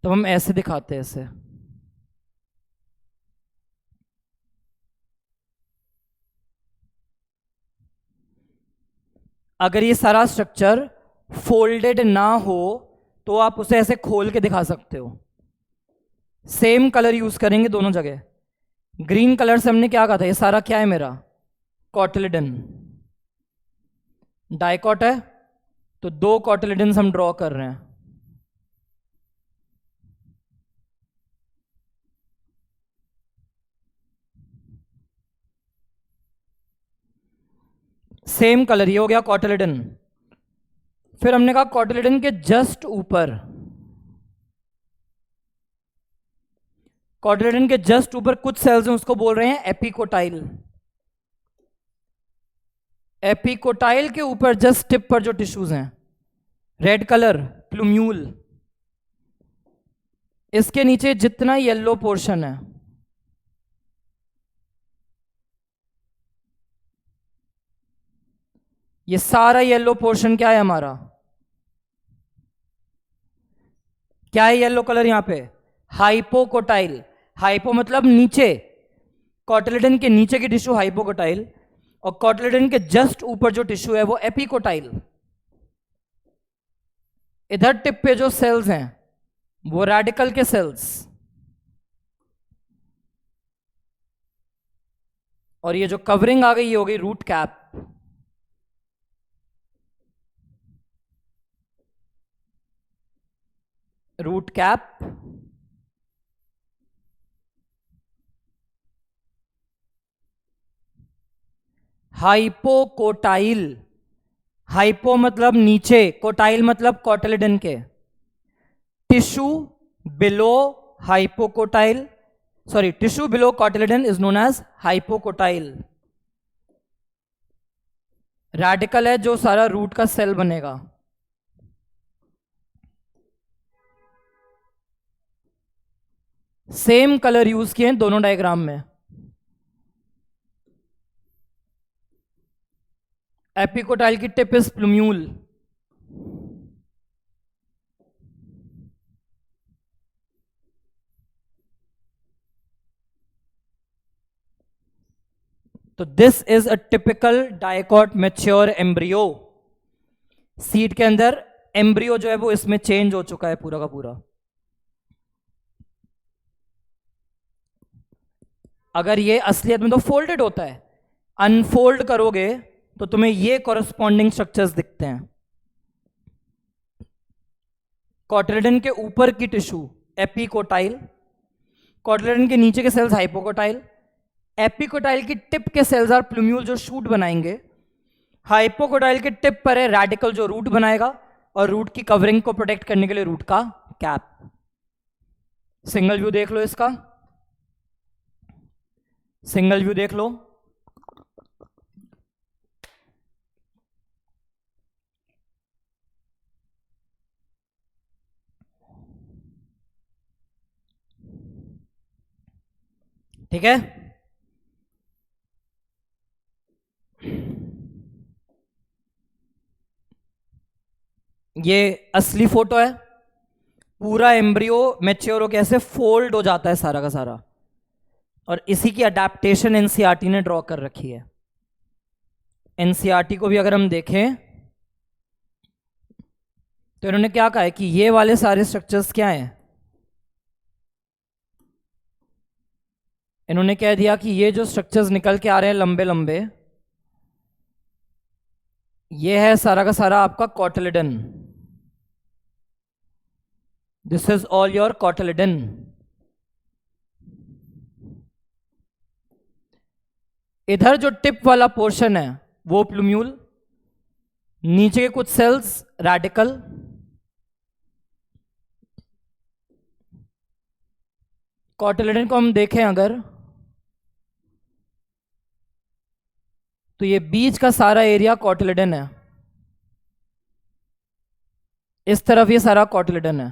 तो हम ऐसे दिखाते हैं इसे। अगर ये सारा स्ट्रक्चर फोल्डेड ना हो तो आप उसे ऐसे खोल के दिखा सकते हो। सेम कलर यूज करेंगे दोनों जगह। ग्रीन कलर से हमने क्या कहा था, ये सारा क्या है मेरा कॉटिलिडन। डाइकॉट है तो दो कॉटिलिडन्स हम ड्रॉ कर रहे हैं। सेम कलर, ये हो गया कॉटिलिडन। फिर हमने कहा कॉटिलिडन के जस्ट ऊपर, कॉटिलिडन के जस्ट ऊपर कुछ सेल्स हैं, उसको बोल रहे हैं एपिकोटाइल। एपिकोटाइल के ऊपर जस्ट टिप पर जो टिश्यूज हैं, रेड कलर प्लूम्यूल, इसके नीचे जितना येलो पोर्शन है, ये सारा येलो पोर्शन क्या है हमारा, क्या है येलो कलर यहां पे, हाइपोकोटाइल। हाइपो मतलब नीचे, कॉटिलिडन के नीचे की टिश्यू हाइपोकोटाइल, और कॉटिलिडन के जस्ट ऊपर जो टिश्यू है वो एपिकोटाइल। इधर टिप पे जो सेल्स हैं वो रेडिकल के सेल्स, और ये जो कवरिंग आ गई ये हो गई root cap. Root cap hypocotyl. Hypo मतलब नीचे, कोटाइल मतलब कॉटिलिडन के। Tissue below hypocotyl, sorry tissue below cotyledon is known as hypocotyl. Radicle है जो सारा रूट का सेल बनेगा। सेम कलर यूज किए हैं दोनों डायग्राम में। एपिकोटाइल की टिप इज प्लूम्यूल। तो this is a typical dicot mature embryo. Seed के अंदर एम्ब्रियो जो है वो इसमें चेंज हो चुका है पूरा का पूरा। अगर ये असलियत में तो फोल्डेड होता है, अनफोल्ड करोगे तो तुम्हें ये कॉरस्पॉन्डिंग स्ट्रक्चर्स दिखते हैं। कॉटिलेडन के ऊपर की टिश्यू एपिकोटाइल, कॉटिलेडन के नीचे के सेल्स हाइपोकोटाइल, एपिकोटाइल की टिप के सेल्स आर प्लूम्यूल जो शूट बनाएंगे, हाइपोकोटाइल के टिप पर है रेडिकल जो रूट बनाएगा और रूट की कवरिंग को प्रोटेक्ट करने के लिए रूट का कैप। सिंगल व्यू देख लो इसका, सिंगल व्यू देख लो। ठीक है, ये असली फोटो है। पूरा एम्ब्रियो मैच्योर होकर ऐसे फोल्ड हो जाता है सारा का सारा, और इसी की अडेप्टेशन एनसीईआरटी ने ड्रॉ कर रखी है। एनसीईआरटी को भी अगर हम देखें तो इन्होंने क्या कहा है कि ये वाले सारे स्ट्रक्चर्स क्या हैं। इन्होंने कह दिया कि ये जो स्ट्रक्चर्स निकल के आ रहे हैं लंबे लंबे, ये है सारा का सारा आपका cotyledon. This is all your cotyledon. इधर जो टिप वाला पोर्शन है वो प्लूम्यूल, नीचे के कुछ सेल्स रेडिकल, कॉटिलेडन को हम देखें अगर तो ये बीच का सारा एरिया कॉटिलेडन है, इस तरफ ये सारा कॉटिलेडन है।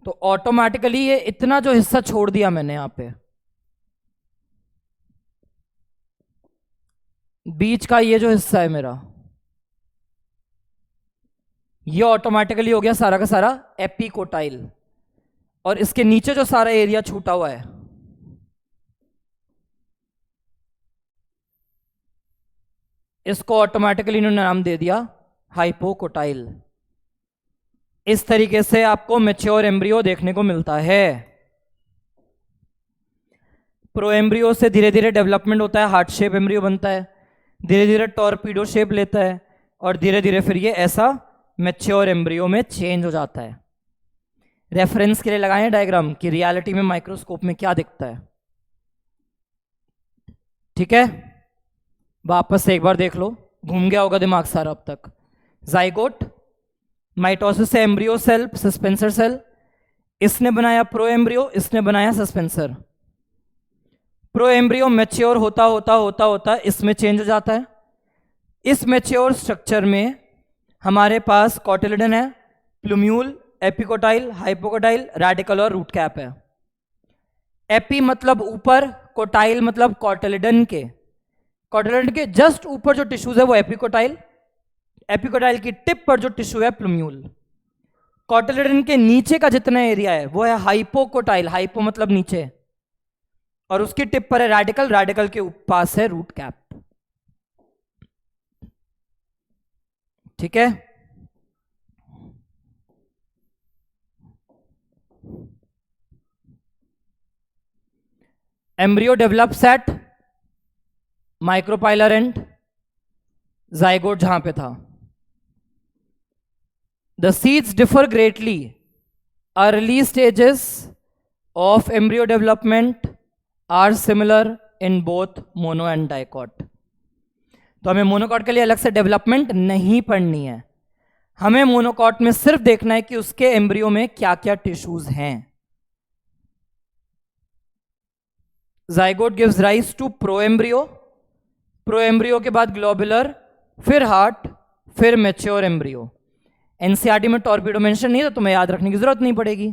तो ऑटोमेटिकली ये इतना जो हिस्सा छोड़ दिया मैंने यहां पे, बीच का ये जो हिस्सा है मेरा, ये ऑटोमेटिकली हो गया सारा का सारा एपिकोटाइल। और इसके नीचे जो सारा एरिया छूटा हुआ है इसको ऑटोमेटिकली इन्होंने नाम दे दिया हाइपोकोटाइल। इस तरीके से आपको मैच्योर एम्ब्रियो देखने को मिलता है। प्रो एम्ब्रियो से धीरे धीरे डेवलपमेंट होता है, हार्ट शेप एम्ब्रियो बनता है, धीरे धीरे टॉर्पीडो शेप लेता है, और धीरे धीरे फिर ये ऐसा मैच्योर एम्ब्रियो में चेंज हो जाता है। रेफरेंस के लिए लगाएं डायग्राम कि रियलिटी में माइक्रोस्कोप में क्या दिखता है। ठीक है, वापस से एक बार देख लो, घूम गया होगा दिमाग सारा अब तक। जाइगोट, माइटोसिस से एम्ब्रियो सेल, सस्पेंसर सेल, इसने बनाया प्रो एम्ब्रियो, इसने बनाया सस्पेंसर। प्रो एम्ब्रियो मैच्योर होता होता होता होता इसमें चेंज हो जाता है। इस मैच्योर स्ट्रक्चर में हमारे पास कॉटिलेडन है, प्लूम्यूल, एपिकोटाइल, हाइपोकोटाइल, रेडिकल और रूट कैप है। एपी मतलब ऊपर, कोटाइल मतलब कॉटिलेडन के, कॉटिलेडन के जस्ट ऊपर जो टिश्यूज है वो एपिकोटाइल, एपिकोटाइल की टिप पर जो टिश्यू है प्लूम्यूल। कॉटिलेडन के नीचे का जितना एरिया है वो है हाइपोकोटाइल, हाइपो मतलब नीचे, और उसकी टिप पर है रेडिकल, रेडिकल के पास है रूट कैप। ठीक है, embryo develops at micropylar end zygote जहां पे था। The seeds differ greatly, early stages of embryo development are similar in both mono and dicot. तो हमें मोनोकॉट के लिए अलग से डेवलपमेंट नहीं पढ़नी है, हमें मोनोकॉट में सिर्फ देखना है कि उसके एम्ब्रियो में क्या क्या टिश्यूज हैं। जाइगोट गिव्स राइज टू प्रोएम्ब्रियो, प्रोएम्ब्रियो के बाद ग्लोबुलर, फिर हार्ट, फिर मैच्योर एम्ब्रियो। एनसीईआरटी में टॉर्पीडो मेंशन नहीं है तो तुम्हें याद रखने की जरूरत नहीं पड़ेगी।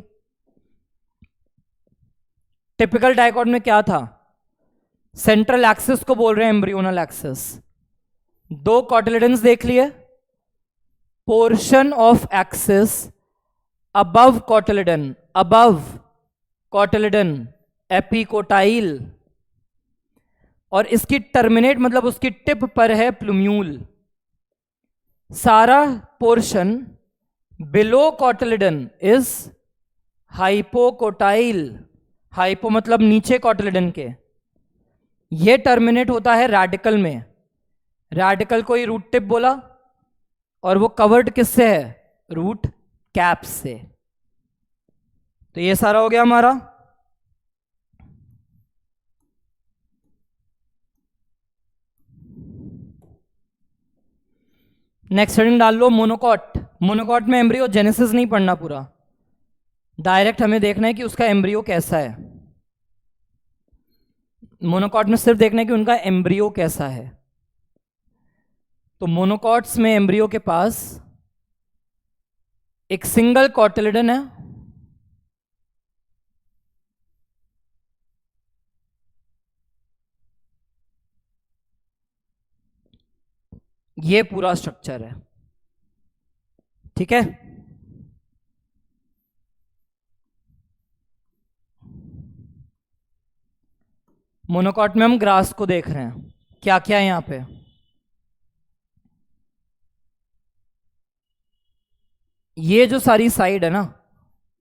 टिपिकल डाइकॉट में क्या था? सेंट्रल एक्सिस को बोल रहे हैं एम्ब्रियोनल एक्सिस। दो कॉटिलिडन्स देख लिए, portion of axis above cotyledon epicotyl, और इसकी टर्मिनेट मतलब उसकी टिप पर है प्लूम्यूल। सारा portion below cotyledon is hypocotyl, hypo मतलब नीचे कॉटिलिडन के। ये टर्मिनेट होता है रैडिकल में, रैडिकल को ही रूट टिप बोला, और वो कवर्ड किससे है? रूट कैप से। तो ये सारा हो गया हमारा। नेक्स्ट हेडिंग डाल लो मोनोकॉट। मोनोकॉट में एम्ब्रियो जेनेसिस नहीं पढ़ना पूरा, डायरेक्ट हमें देखना है कि उसका एम्ब्रियो कैसा है। मोनोकॉट में सिर्फ देखना है कि उनका एम्ब्रियो कैसा है। तो मोनोकॉट्स में एम्ब्रियो के पास एक सिंगल कॉटिलिडन है, ये पूरा स्ट्रक्चर है, ठीक है। मोनोकॉट में हम ग्रास को देख रहे हैं, क्या क्या है यहां पे। ये जो सारी साइड है ना,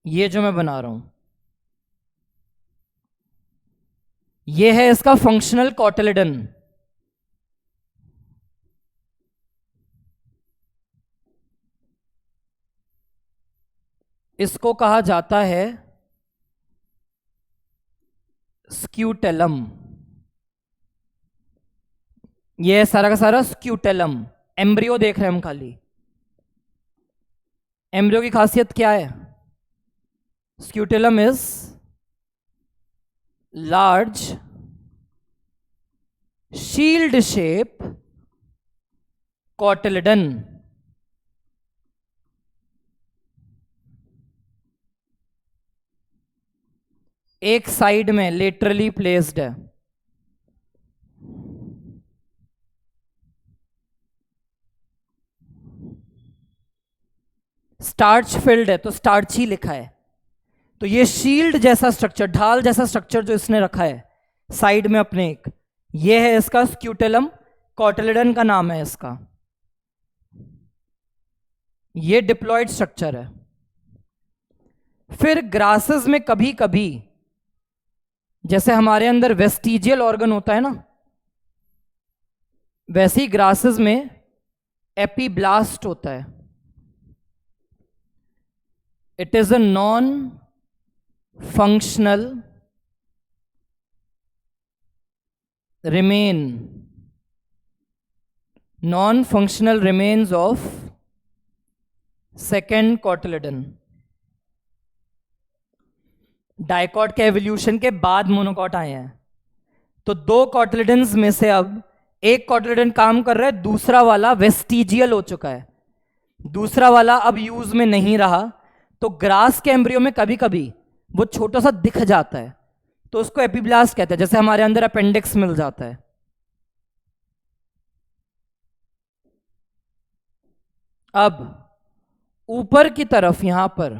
ये जो मैं बना रहा हूं, ये है इसका फंक्शनल कॉटिलिडन। इसको कहा जाता है स्क्यूटेलम। ये सारा का सारा स्क्यूटेलम। एम्ब्रियो देख रहे हैं हम खाली। एम्ब्रियो की खासियत क्या है? Scutellum is large shield shape cotyledon. एक साइड में लेटरली प्लेस्ड है। स्टार्च फिल्ड है तो स्टार्च ही लिखा है। तो ये शील्ड जैसा स्ट्रक्चर, ढाल जैसा स्ट्रक्चर जो इसने रखा है साइड में अपने एक, ये है इसका स्क्यूटेलम। कॉटिलिडन का नाम है इसका। ये डिप्लॉयड स्ट्रक्चर है। फिर ग्रासेस में कभी कभी, जैसे हमारे अंदर वेस्टिजियल ऑर्गन होता है ना, वैसे ही ग्रासेस में एपीब्लास्ट होता है। It is a non functional remain, non functional remains of second cotyledon. Dicot के एवोल्यूशन के बाद मोनोकॉट आए हैं। तो दो कॉटिलिडन्स में से अब एक कॉटिलिडन काम कर रहा है, दूसरा वाला वेस्टिजियल हो चुका है, दूसरा वाला अब यूज में नहीं रहा। तो ग्रास के एम्ब्रियो में कभी कभी वो छोटा सा दिख जाता है, तो उसको एपीब्लास्ट कहते हैं। जैसे हमारे अंदर अपेंडिक्स मिल जाता है। अब ऊपर की तरफ यहां पर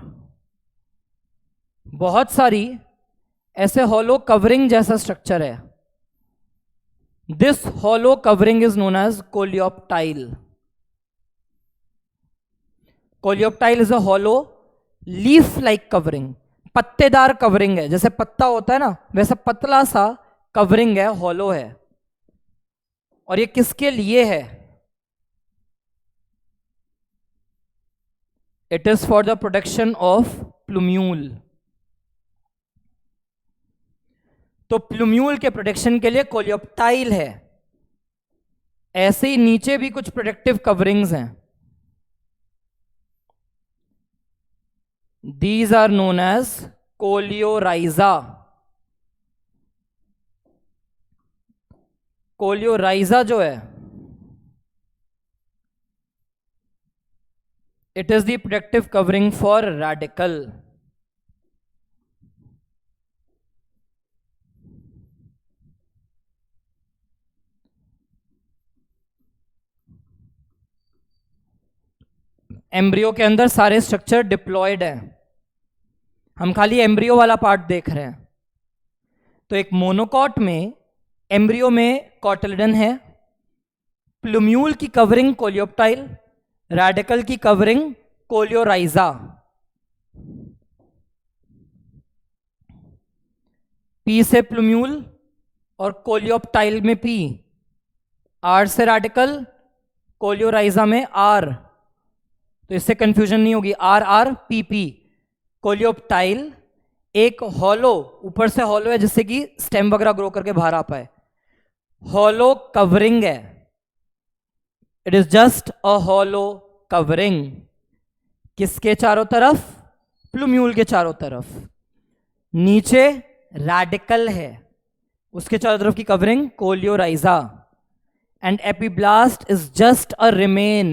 बहुत सारी ऐसे हॉलो कवरिंग जैसा स्ट्रक्चर है। This hollow covering is known as coleoptile. Coleoptile is a hollow leaf like covering, पत्तेदार कवरिंग है। जैसे पत्ता होता है ना, वैसा पतला सा कवरिंग है, हॉलो है। और ये किसके लिए है? It is for the protection of plumule. तो प्लूम्यूल के प्रोटेक्शन के लिए कोलियोप्टाइल है। ऐसे ही नीचे भी कुछ प्रोटेक्टिव कवरिंग्स हैं। These are known as coleorhiza. Coleorhiza जो है, it is the protective covering for radical. Embryo के अंदर सारे स्ट्रक्चर डिप्लॉयड है, हम खाली एम्ब्रियो वाला पार्ट देख रहे हैं। तो एक मोनोकॉट में एम्ब्रियो में कॉटिलिडन है, प्लूम्यूल की कवरिंग कोलियोप्टाइल, रेडिकल की कवरिंग कोलियोराइजा। पी से प्लूम्यूल और कोलियोप्टाइल में पी, आर से रेडिकल, कोलियोराइजा में आर, तो इससे कंफ्यूजन नहीं होगी, R R P P. Coleoptile एक हॉलो, ऊपर से हॉलो है जिससे कि स्टेम वगैरह ग्रो करके बाहर आ पाए, हॉलो कवरिंग है, it is just a hollow covering. किसके चारों तरफ? प्लूम्यूल के चारों तरफ। नीचे रेडिकल है, उसके चारों तरफ की covering coleorhiza. And epiblast is just a remain,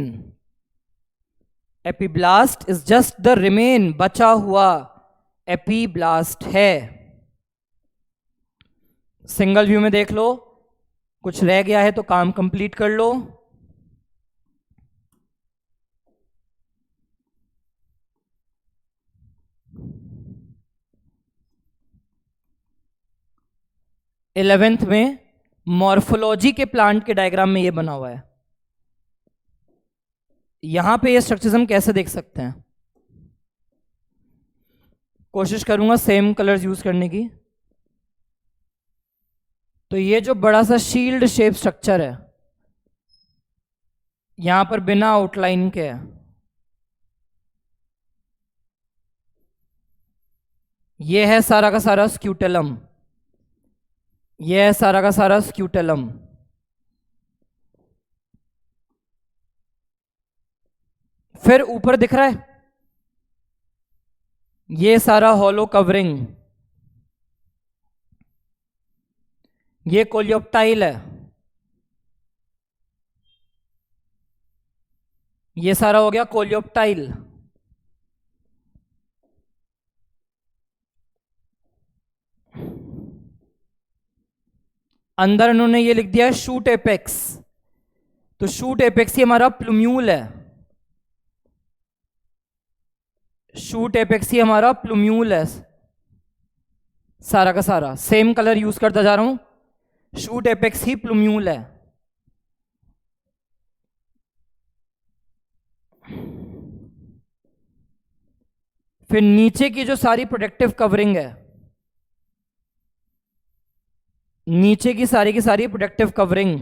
epiblast is just the remain, बचा हुआ एपिब्लास्ट है। सिंगल व्यू में देख लो, कुछ रह गया है तो काम कंप्लीट कर लो। इलेवेंथ में मॉर्फोलॉजी के प्लांट के डायग्राम में ये बना हुआ है। यहां पे ये स्ट्रक्चर्स हम कैसे देख सकते हैं? कोशिश करूंगा सेम कलर्स यूज करने की। तो ये जो बड़ा सा शील्ड शेप स्ट्रक्चर है, यहां पर बिना आउटलाइन के है, ये है सारा का सारा स्क्यूटेलम, ये है सारा का सारा स्क्यूटेलम। फिर ऊपर दिख रहा है ये सारा हॉलो कवरिंग, ये कोलियोप्टाइल है, ये सारा हो गया कोलियोप्टाइल। अंदर इन्होंने ये लिख दिया शूट एपेक्स, तो शूट एपेक्स ही हमारा प्लूम्यूल है, शूट एपेक्स ही हमारा प्लूम्यूल है। सारा का सारा सेम कलर यूज करता जा रहा हूं, शूट एपेक्स ही प्लूम्यूल है। फिर नीचे की जो सारी प्रोटेक्टिव कवरिंग है, नीचे की सारी प्रोटेक्टिव कवरिंग,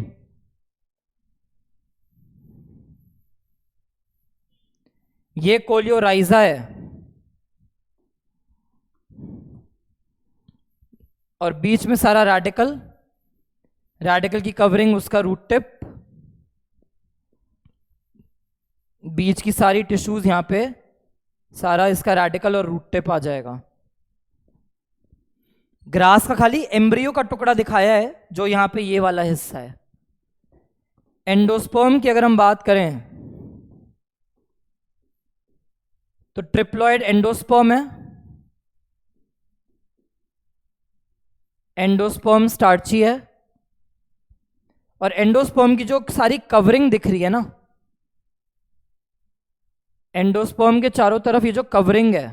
ये कोलियोराइजा है, और बीच में सारा रेडिकल, रेडिकल की कवरिंग उसका रूट टिप, बीच की सारी टिश्यूज यहां पे सारा इसका रेडिकल और रूट टिप आ जाएगा। ग्रास का खाली एम्ब्रियो का टुकड़ा दिखाया है जो यहां पे ये वाला हिस्सा है। एंडोस्पर्म की अगर हम बात करें तो ट्रिप्लॉइड एंडोस्पर्म है, एंडोस्पर्म स्टार्ची है, और एंडोस्पर्म की जो सारी कवरिंग दिख रही है ना, एंडोस्पर्म के चारों तरफ ये जो कवरिंग है,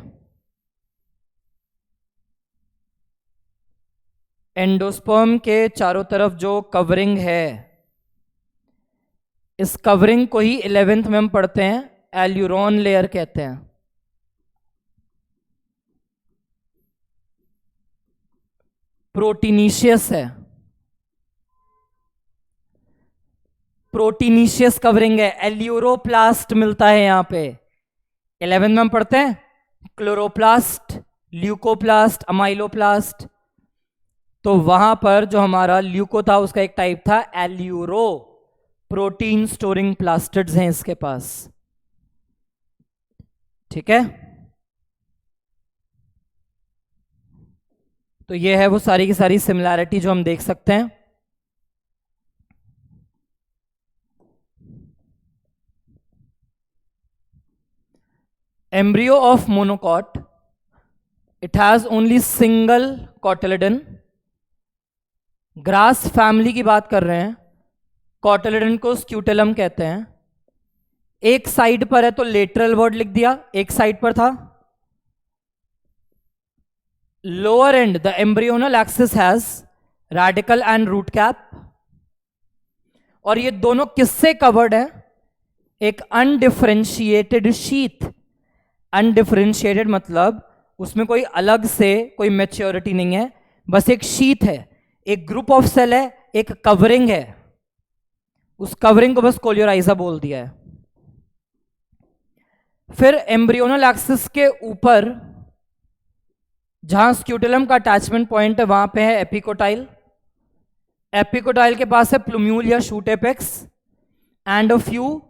एंडोस्पर्म के चारों तरफ जो कवरिंग है, इस कवरिंग को ही 11th में हम पढ़ते हैं एल्यूरोन लेयर कहते हैं। प्रोटीनीशियस है, प्रोटीनीशियस कवरिंग है, एल्यूरोप्लास्ट मिलता है यहां पे। 11th में हम पढ़ते हैं क्लोरोप्लास्ट, ल्यूकोप्लास्ट, अमाइलोप्लास्ट, तो वहां पर जो हमारा ल्यूको था उसका एक टाइप था एल्यूरो, प्रोटीन स्टोरिंग प्लास्टिड्स हैं इसके पास। ठीक है, तो ये है वो सारी की सारी सिमिलैरिटी जो हम देख सकते हैं। Embryo of monocot, it has only single cotyledon. Grass family की बात कर रहे हैं, कॉटिलिडन को स्क्यूटेलम कहते हैं। एक साइड पर है तो लेटरल वर्ड लिख दिया, एक साइड पर था। Lower end the embryonal axis has radicle and root cap, और ये दोनों किससे कवर्ड है? एक अनडिफरेंशिएटेड शीथ। अनडिफरेंशिएटेड मतलब उसमें कोई अलग से कोई मैच्योरिटी नहीं है, बस एक शीथ है, एक ग्रुप ऑफ सेल है, एक कवरिंग है, उस कवरिंग को बस कोलियोराइजा बोल दिया है। फिर एम्ब्रियोनल एक्सिस के ऊपर जहां स्क्यूटेलम का अटैचमेंट पॉइंट है वहां पे है एपिकोटाइल। एपिकोटाइल के पास है प्लूम्यूल या shoot apex and a few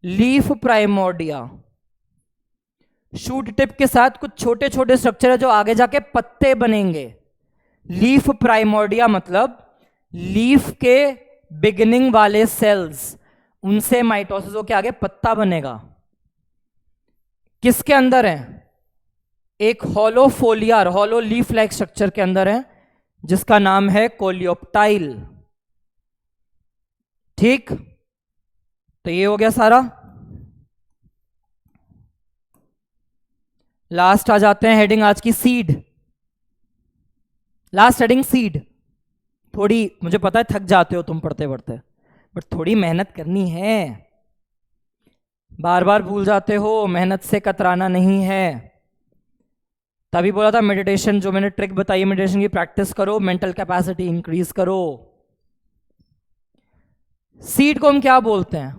leaf primordia. Shoot tip के साथ कुछ छोटे छोटे स्ट्रक्चर है जो आगे जाके पत्ते बनेंगे। लीफ प्राइमोर्डिया मतलब लीफ के बिगिनिंग वाले सेल्स, उनसे माइटोसिस होके आगे पत्ता बनेगा। किसके अंदर है? एक hollow फोलियर, hollow leaf like structure के अंदर है जिसका नाम है कोलियोप्टाइल। ठीक, तो ये हो गया सारा। लास्ट आ जाते हैं हेडिंग आज की, सीड। Last heading seed. थोड़ी, मुझे पता है थक जाते हो तुम पढ़ते पढ़ते, बट थोड़ी मेहनत करनी है। बार बार भूल जाते हो, मेहनत से कतराना नहीं है। तभी बोला था मेडिटेशन, जो मैंने ट्रिक बताई मेडिटेशन की, प्रैक्टिस करो, मेंटल कैपेसिटी इंक्रीज करो। सीड को हम क्या बोलते हैं?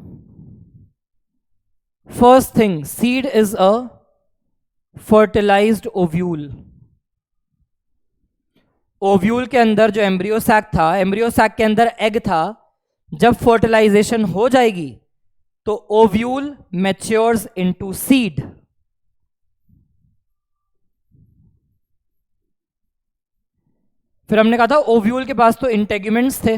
First thing, seed is a fertilised ovule. Ovule के अंदर जो एम्ब्रियो सैक था, एम्ब्रियो सैक के अंदर एग था, जब फर्टिलाइजेशन हो जाएगी तो ओव्यूल मैच्योर्स इनटू सीड। फिर हमने कहा था ओव्यूल के पास तो इंटेग्यूमेंट्स थे,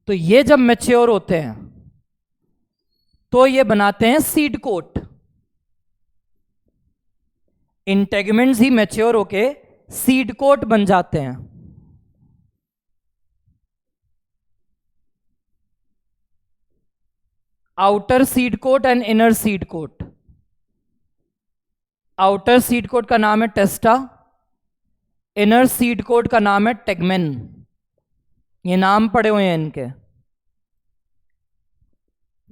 तो ये जब मैच्योर होते हैं तो ये बनाते हैं सीड कोट। इंटेग्यूमेंट्स ही मैच्योर होके सीड कोट बन जाते हैं। Outer seed coat and inner seed coat. Outer seed coat का नाम है टेस्टा, इनर सीड कोट का नाम है टेगमेन। ये नाम पड़े हुए हैं इनके।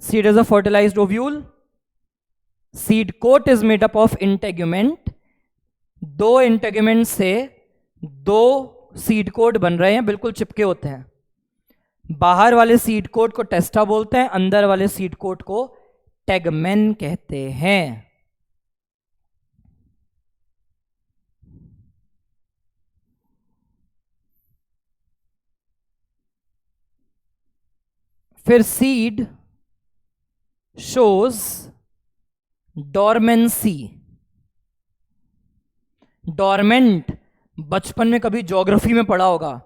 Seed is a fertilised ovule, seed coat is made up of integument. दो इंटेग्यूमेंट से दो सीड कोट बन रहे हैं, बिल्कुल चिपके होते हैं। बाहर वाले सीड कोट को टेस्टा बोलते हैं, अंदर वाले सीड कोट को टेगमेन कहते हैं। फिर सीड शोज डॉर्मेंसी। डॉर्मेंट बचपन में कभी ज्योग्राफी में पढ़ा होगा,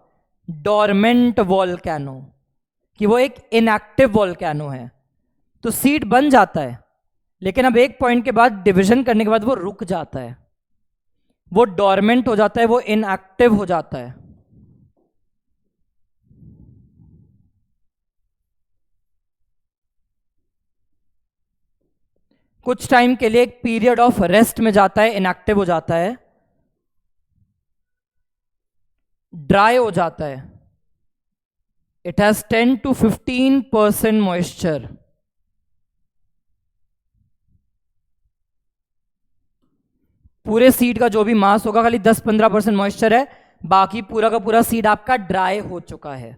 डॉर्मेंट वॉल्केनो, कि वो एक इनएक्टिव वॉल्केनो है। तो सीड बन जाता है, लेकिन अब एक पॉइंट के बाद डिवीजन करने के बाद वो रुक जाता है, वो डॉर्मेंट हो जाता है, वो इनएक्टिव हो जाता है। कुछ टाइम के लिए एक पीरियड ऑफ रेस्ट में जाता है, इनएक्टिव हो जाता है, ड्राई हो जाता है। It has 10 to 15% moisture. पूरे सीड का जो भी मास होगा खाली 10-15% मॉइस्चर है, बाकी पूरा का पूरा सीड आपका ड्राई हो चुका है।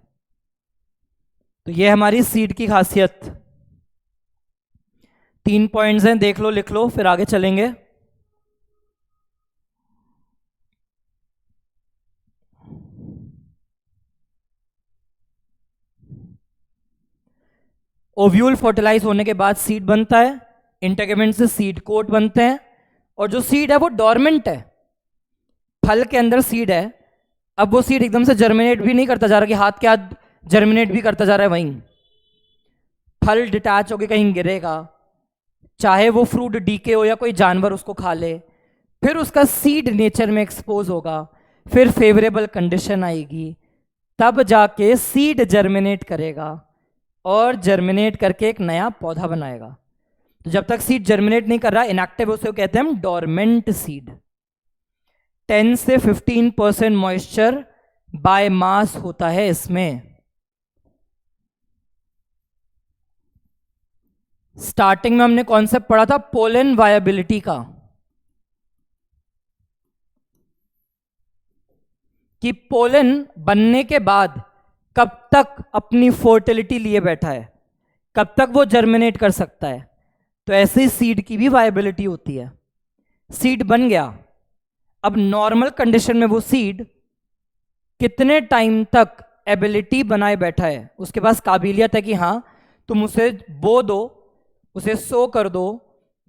तो ये हमारी सीड की खासियत। 3 पॉइंट्स हैं, देख लो, लिख लो, फिर आगे चलेंगे। ओव्यूल फर्टिलाइज होने के बाद सीड बनता है, इंटेगमेंट से सीड कोट बनते हैं, और जो सीड है वो डॉर्मेंट है, फल के अंदर सीड है। अब वो सीड एकदम से जर्मिनेट भी नहीं करता जा रहा कि हाथ के हाथ जर्मिनेट भी करता जा रहा है, वहीं फल डिटैच होकर कहीं गिरेगा, चाहे वो फ्रूट डीके हो या कोई जानवर उसको खा ले, फिर उसका सीड नेचर में एक्सपोज होगा, फिर फेवरेबल कंडीशन आएगी, तब जाके सीड जर्मिनेट करेगा और जर्मिनेट करके एक नया पौधा बनाएगा। तो जब तक सीड जर्मिनेट नहीं कर रहा, इनएक्टिव, उसे कहते हैं हम डोरमेंट सीड। 10 से 15% मॉइस्चर बाय मास होता है इसमें। स्टार्टिंग में हमने कॉन्सेप्ट पढ़ा था पोलन वायबिलिटी का, कि पोलन बनने के बाद कब तक अपनी फर्टिलिटी लिए बैठा है, कब तक वो जर्मिनेट कर सकता है। तो ऐसे ही सीड की भी वायबिलिटी होती है। सीड बन गया, अब नॉर्मल कंडीशन में वो सीड कितने टाइम तक एबिलिटी बनाए बैठा है, उसके पास काबिलियत है कि हाँ तुम उसे बो दो, उसे सो कर दो,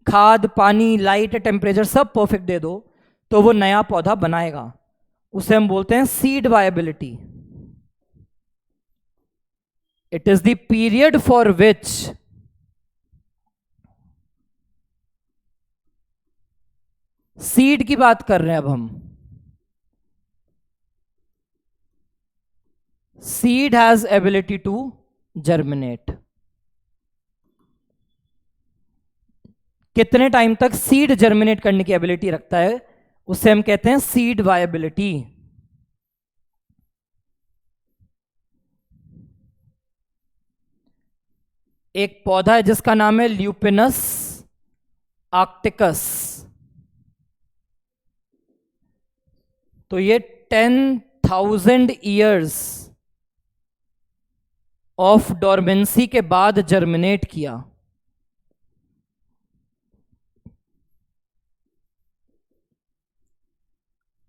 खाद पानी लाइट टेम्परेचर सब परफेक्ट दे दो, तो वो नया पौधा बनाएगा। उसे हम बोलते हैं seed viability. It is the period for which seed की बात कर रहे हैं अब हम। Seed has ability to germinate. कितने टाइम तक सीड जर्मिनेट करने की एबिलिटी रखता है, उसे हम कहते हैं सीड वायबिलिटी। एक पौधा है जिसका नाम है ल्यूपिनस आर्क्टिकस। तो ये 10,000 ईयर्स ऑफ डोरमेंसी के बाद जर्मिनेट किया।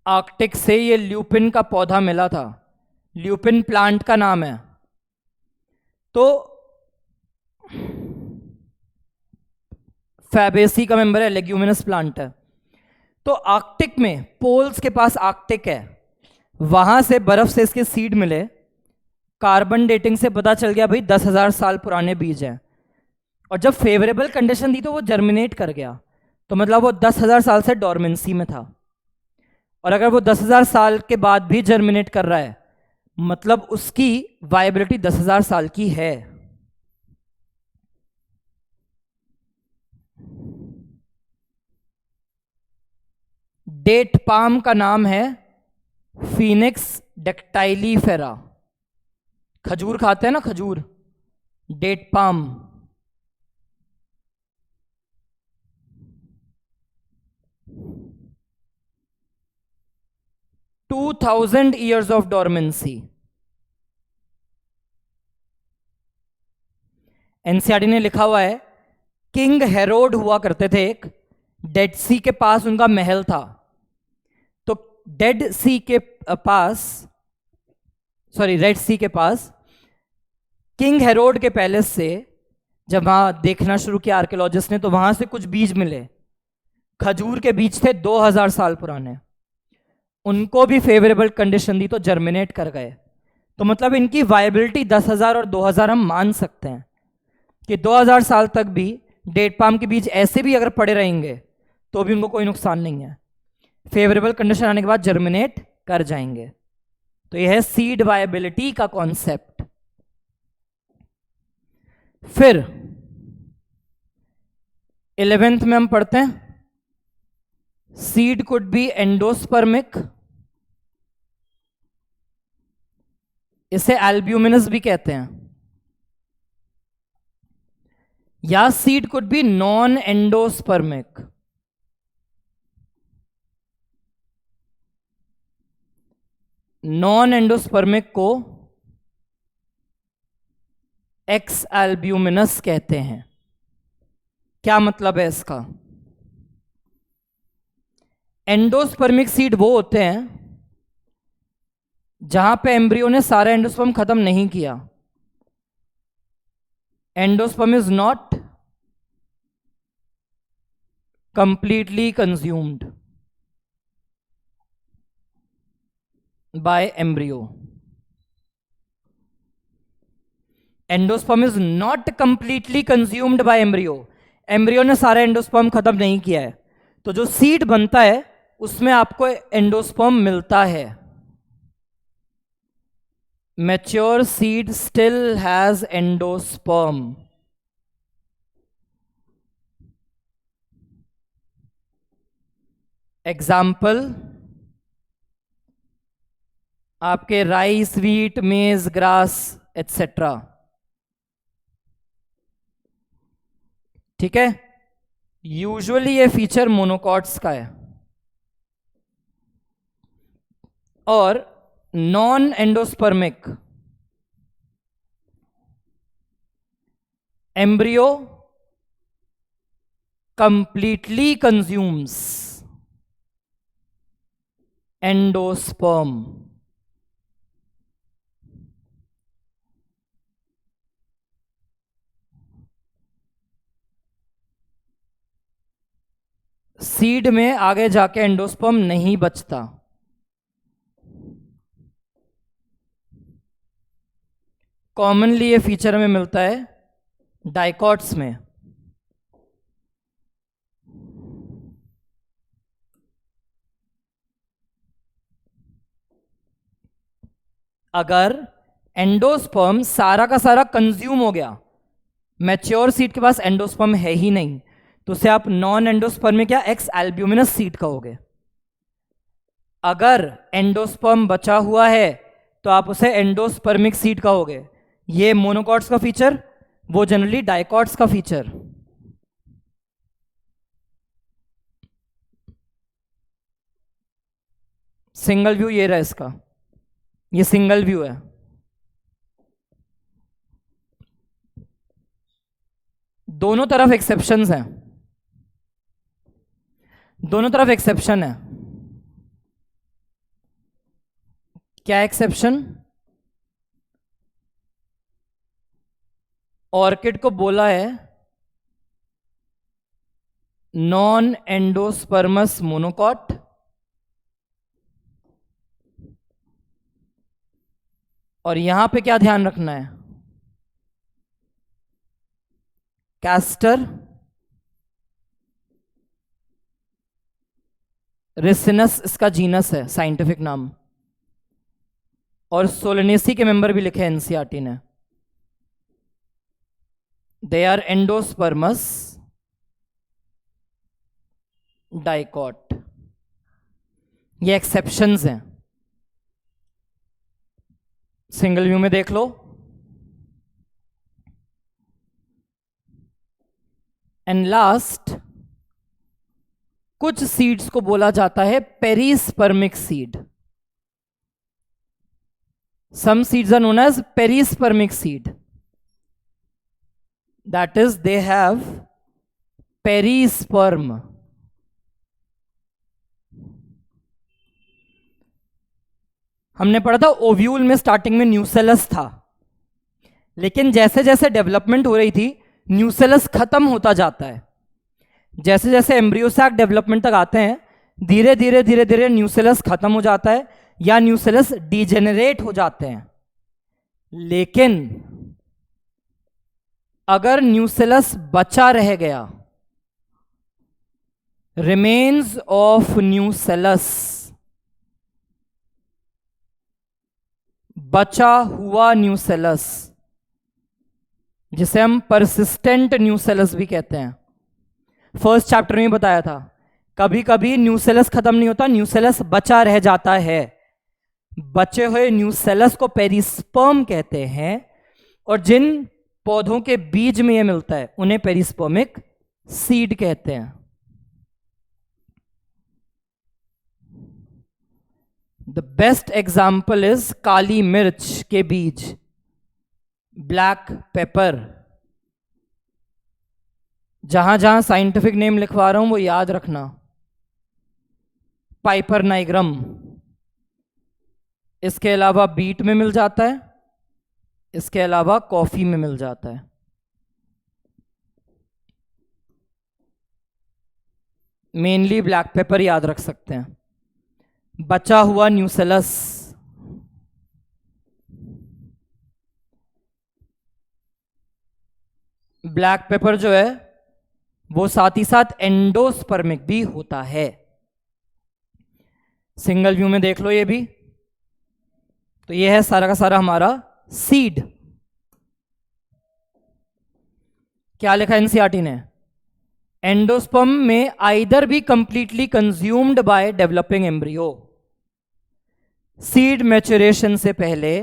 आर्कटिक से ये ल्यूपिन का पौधा मिला था, ल्यूपिन प्लांट का नाम है। तो फैबेसी का मेंबर है, लेग्यूमिनस प्लांट है। तो आर्कटिक में, पोल्स के पास आर्कटिक है, वहां से बर्फ से इसके सीड मिले। कार्बन डेटिंग से पता चल गया भाई 10,000 साल पुराने बीज हैं, और जब फेवरेबल कंडीशन दी तो वो जर्मिनेट कर गया। तो मतलब वो 10,000 साल से डोरमेंसी में था, और अगर वो 10,000 साल के बाद भी जर्मिनेट कर रहा है, मतलब उसकी वायबिलिटी 10,000 साल की है। डेट पाम का नाम है फीनिक्स डेक्टाइलीफेरा। खजूर खाते हैं ना, खजूर, date palm. To 2000 years of dormancy. NCERT ने लिखा हुआ है, किंग हेरोड हुआ करते थे एक, डेड सी के पास उनका महल था। तो डेड सी के पास, सॉरी रेड सी के पास, किंग हेरोड के पैलेस से जब वहां देखना शुरू किया आर्कियोलॉजिस्ट ने, तो वहां से कुछ बीज मिले। खजूर के बीज थे 2000 साल पुराने। उनको भी फेवरेबल कंडीशन दी तो जर्मिनेट कर गए। तो मतलब इनकी वायबिलिटी 10,000 और 2000 हम मान सकते हैं कि 2000 साल तक भी डेट पाम के बीज ऐसे भी अगर पड़े रहेंगे तो भी उनको कोई नुकसान नहीं है, फेवरेबल कंडीशन आने के बाद जर्मिनेट कर जाएंगे। तो यह है सीड वायबिलिटी का कॉन्सेप्ट। फिर 11th में हम पढ़ते हैं सीड कुड बी एंडोस्पर्मिक, इसे एल्ब्यूमिनस भी कहते हैं, या seed could be non endospermic. Non endospermic को एक्स एल्ब्यूमिनस कहते हैं। क्या मतलब है इसका? एंडोस्पर्मिक सीड वो होते हैं जहां पे एम्ब्रियो ने सारा एंडोस्पर्म खत्म नहीं किया। Endosperm is not completely consumed by embryo. Endosperm is not completely consumed by embryo. Embryo ने सारा एंडोस्पर्म खत्म नहीं किया है, तो जो सीड बनता है उसमें आपको एंडोस्पर्म मिलता है। mature seed still has endosperm. Example आपके राइस, व्हीट, मेज, ग्रास एटसेट्रा. ठीक है. यूजुअली ये फीचर मोनोकॉट्स का है और non endospermic embryo completely consumes endosperm. Seed में आगे जाके एंडोस्पर्म नहीं बचता. कॉमनली ये फीचर में मिलता है डाइकॉट्स में. अगर एंडोस्पर्म सारा का सारा कंज्यूम हो गया, मैच्योर सीड के पास एंडोस्पर्म है ही नहीं, तो उसे आप नॉन एंडोस्पर्मिक या एक्स एल्ब्यूमिनस सीड कहोगे. अगर एंडोस्पर्म बचा हुआ है तो आप उसे एंडोस्पर्मिक सीड कहोगे. ये मोनोकॉट्स का फीचर, वो जनरली डाइकॉट्स का फीचर. सिंगल व्यू ये रहा इसका, ये सिंगल व्यू है. दोनों तरफ एक्सेप्शंस हैं, दोनों तरफ एक्सेप्शन है. क्या एक्सेप्शन? ऑर्किड को बोला है नॉन एंडोस्पर्मस मोनोकॉट, और यहां पे क्या ध्यान रखना है? कैस्टर रिसिनस इसका जीनस है, साइंटिफिक नाम, और सोलनेसी के मेंबर भी लिखे एनसीईआरटी ने. They are endospermous dicot. ये एक्सेप्शंस हैं. सिंगल व्यू में देख लो. एंड लास्ट, कुछ सीड्स को बोला जाता है perispermic seed. Some seeds are known as perispermic seed. That is they have perisperm. हमने पढ़ा था ओव्यूल में स्टार्टिंग में न्यूसेलस था, लेकिन जैसे जैसे डेवलपमेंट हो रही थी न्यूसेलस खत्म होता जाता है. जैसे जैसे एम्ब्रियो सैक डेवलपमेंट तक आते हैं, धीरे धीरे धीरे धीरे न्यूसेलस खत्म हो जाता है या न्यूसेलस डिजेनरेट हो जाते हैं. लेकिन अगर न्यूसेलस बचा रह गया, रिमेन्स ऑफ न्यूसेलस, बचा हुआ न्यूसेलस, जिसे हम परसिस्टेंट न्यूसेलस भी कहते हैं. फर्स्ट चैप्टर में बताया था, कभी कभी न्यूसेलस खत्म नहीं होता, न्यूसेलस बचा रह जाता है. बचे हुए न्यूसेलस को पेरिस्पर्म कहते हैं, और जिन पौधों के बीज में यह मिलता है उन्हें पेरिस्पर्मिक सीड कहते हैं. द बेस्ट एग्जाम्पल इज काली मिर्च के बीज, ब्लैक पेपर. जहां जहां साइंटिफिक नेम लिखवा रहा हूं वो याद रखना. Piper nigrum. इसके अलावा बीट में मिल जाता है, इसके अलावा कॉफी में मिल जाता है. मेनली ब्लैक पेपर याद रख सकते हैं. बचा हुआ न्यूसेलस, ब्लैक पेपर जो है वो साथ ही साथ एंडोस्पर्मिक भी होता है. सिंगल व्यू में देख लो ये भी. तो ये है सारा का सारा हमारा सीड। क्या लिखा एनसीईआरटी ने? एंडोस्पर्म में either be completely consumed by developing embryo. Seed maturation से पहले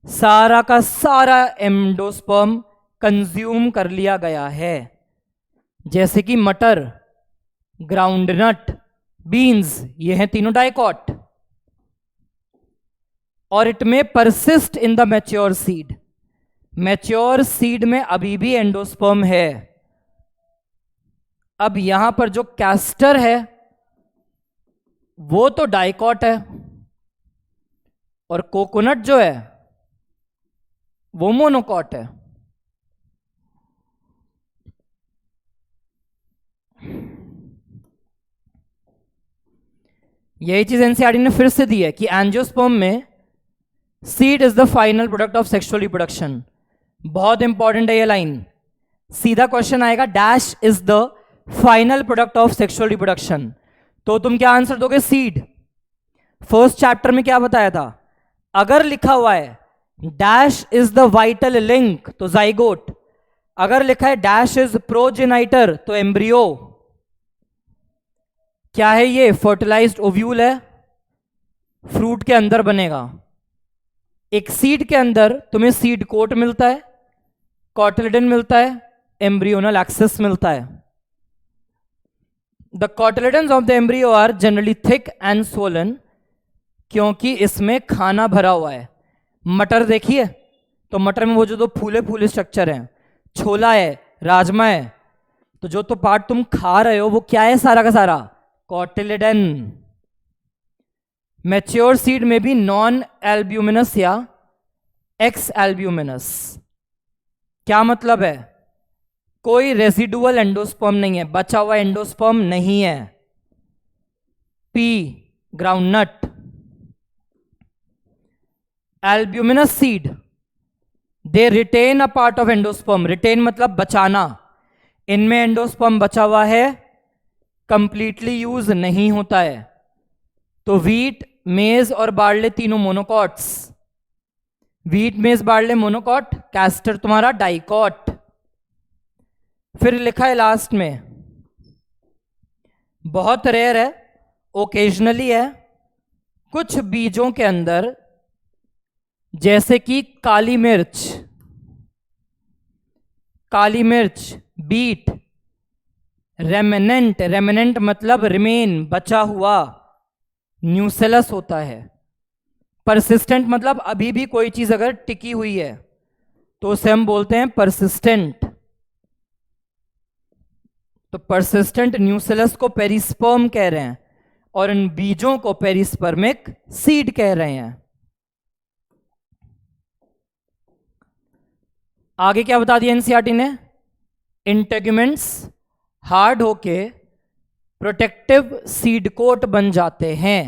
सारा का सारा एंडोस्पर्म कंज्यूम कर लिया गया है, जैसे कि मटर, ग्राउंडनट, बीन्स, ये हैं तीनों डाइकॉट। और इट में persist in the mature seed. Mature seed में अभी भी एंडोस्पर्म है। अब यहां पर जो कैस्टर है वो तो डाइकॉट है, और कोकोनट जो है वो मोनोकॉट है। यही चीज एनसीईआरटी ने फिर से दी है कि एंजियोस्पर्म में seed is the final product of sexual reproduction. बहुत इंपॉर्टेंट है ये लाइन। सीधा क्वेश्चन आएगा, dash is the final product of sexual reproduction, तो तुम क्या आंसर दोगे? सीड। फर्स्ट चैप्टर में क्या बताया था? अगर लिखा हुआ है dash is the vital link तो जाइगोट, अगर लिखा है डैश इज प्रोजेनाइटर तो एम्ब्रियो। क्या है ये? फर्टिलाइज्ड ओव्यूल है, फ्रूट के अंदर बनेगा। एक सीड के अंदर तुम्हें सीड कोट मिलता है, कॉटिलिडन मिलता है, एम्ब्रियोनल एक्सिस मिलता है। The cotyledons of the embryo are generally thick and swollen, क्योंकि इसमें खाना भरा हुआ है। मटर देखिए तो मटर में वो जो दो फूले फूले स्ट्रक्चर हैं, छोला है, राजमा है, तो जो तो पार्ट तुम खा रहे हो वो क्या है? सारा का सारा कॉटिलिडन। मैच्योर सीड में भी नॉन एल्ब्यूमिनस या एक्स एल्ब्यूमिनस। क्या मतलब है? कोई रेसिडुअल एंडोस्पर्म नहीं है, बचा हुआ एंडोस्पर्म नहीं है। Pea groundnut. Albuminous seed they retain a part of endosperm. Retain मतलब बचाना। इनमें एंडोस्पर्म बचा हुआ है, कंप्लीटली यूज नहीं होता है। तो वीट, मेज और बार्ले तीनों मोनोकॉट्स। वीट, मेज, बार्ले मोनोकॉट, कैस्टर तुम्हारा डाइकॉट। फिर लिखा है लास्ट में, बहुत रेयर है, ओकेजनली है, कुछ बीजों के अंदर, जैसे कि काली मिर्च, काली मिर्च, बीट, रेमिनेंट, रेमिनेंट मतलब रिमेन, बचा हुआ, न्यूसेलस होता है। परसिस्टेंट मतलब अभी भी कोई चीज अगर टिकी हुई है तो उसे हम बोलते हैं परसिस्टेंट। तो परसिस्टेंट न्यूसेलस को पेरिस्पर्म कह रहे हैं और इन बीजों को पेरिस्पर्मिक सीड कह रहे हैं। आगे क्या बता दिया एनसीईआरटी ने? इंटेगुमेंट्स हार्ड होके प्रोटेक्टिव सीड कोट बन जाते हैं।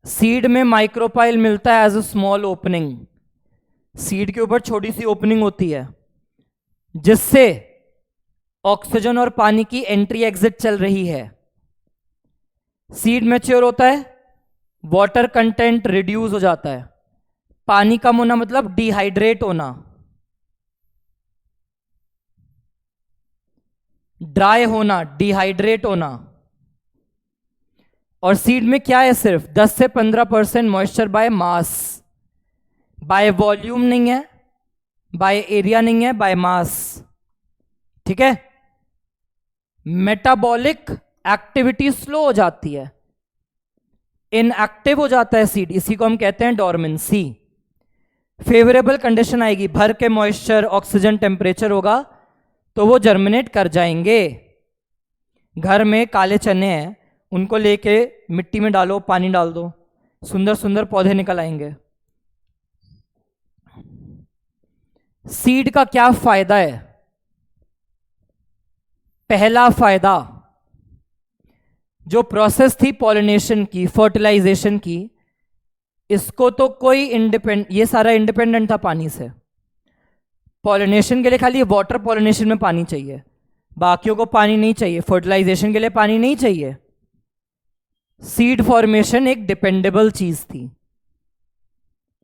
सीड में माइक्रोपाइल मिलता है as a small opening. Seed के ऊपर छोटी सी ओपनिंग होती है जिससे ऑक्सीजन और पानी की एंट्री एग्जिट चल रही है। सीड मैच्योर होता है, वाटर कंटेंट रिड्यूस हो जाता है। पानी कम होना मतलब डिहाइड्रेट होना, ड्राई होना, डिहाइड्रेट होना। और सीड में क्या है? सिर्फ 10 से 15% moisture by mass, by volume नहीं है, बाय एरिया नहीं है, बाय मास। ठीक है। मेटाबॉलिक एक्टिविटी स्लो हो जाती है, इनएक्टिव हो जाता है सीड, इसी को हम कहते हैं डोरमेंसी। फेवरेबल कंडीशन आएगी, भर के मॉइस्चर, ऑक्सीजन, टेम्परेचर होगा तो वो जर्मिनेट कर जाएंगे। घर में काले चने हैं, उनको लेके मिट्टी में डालो, पानी डाल दो, सुंदर सुंदर पौधे निकल आएंगे। सीड का क्या फायदा है? पहला फायदा, जो प्रोसेस थी पॉलिनेशन की, फर्टिलाइजेशन की, इसको तो कोई ये सारा इंडिपेंडेंट था पानी से। पॉलिनेशन के लिए खाली वाटर पॉलिनेशन में पानी चाहिए, बाकियों को पानी नहीं चाहिए, फर्टिलाइजेशन के लिए पानी नहीं चाहिए। सीड फॉर्मेशन एक डिपेंडेबल चीज थी,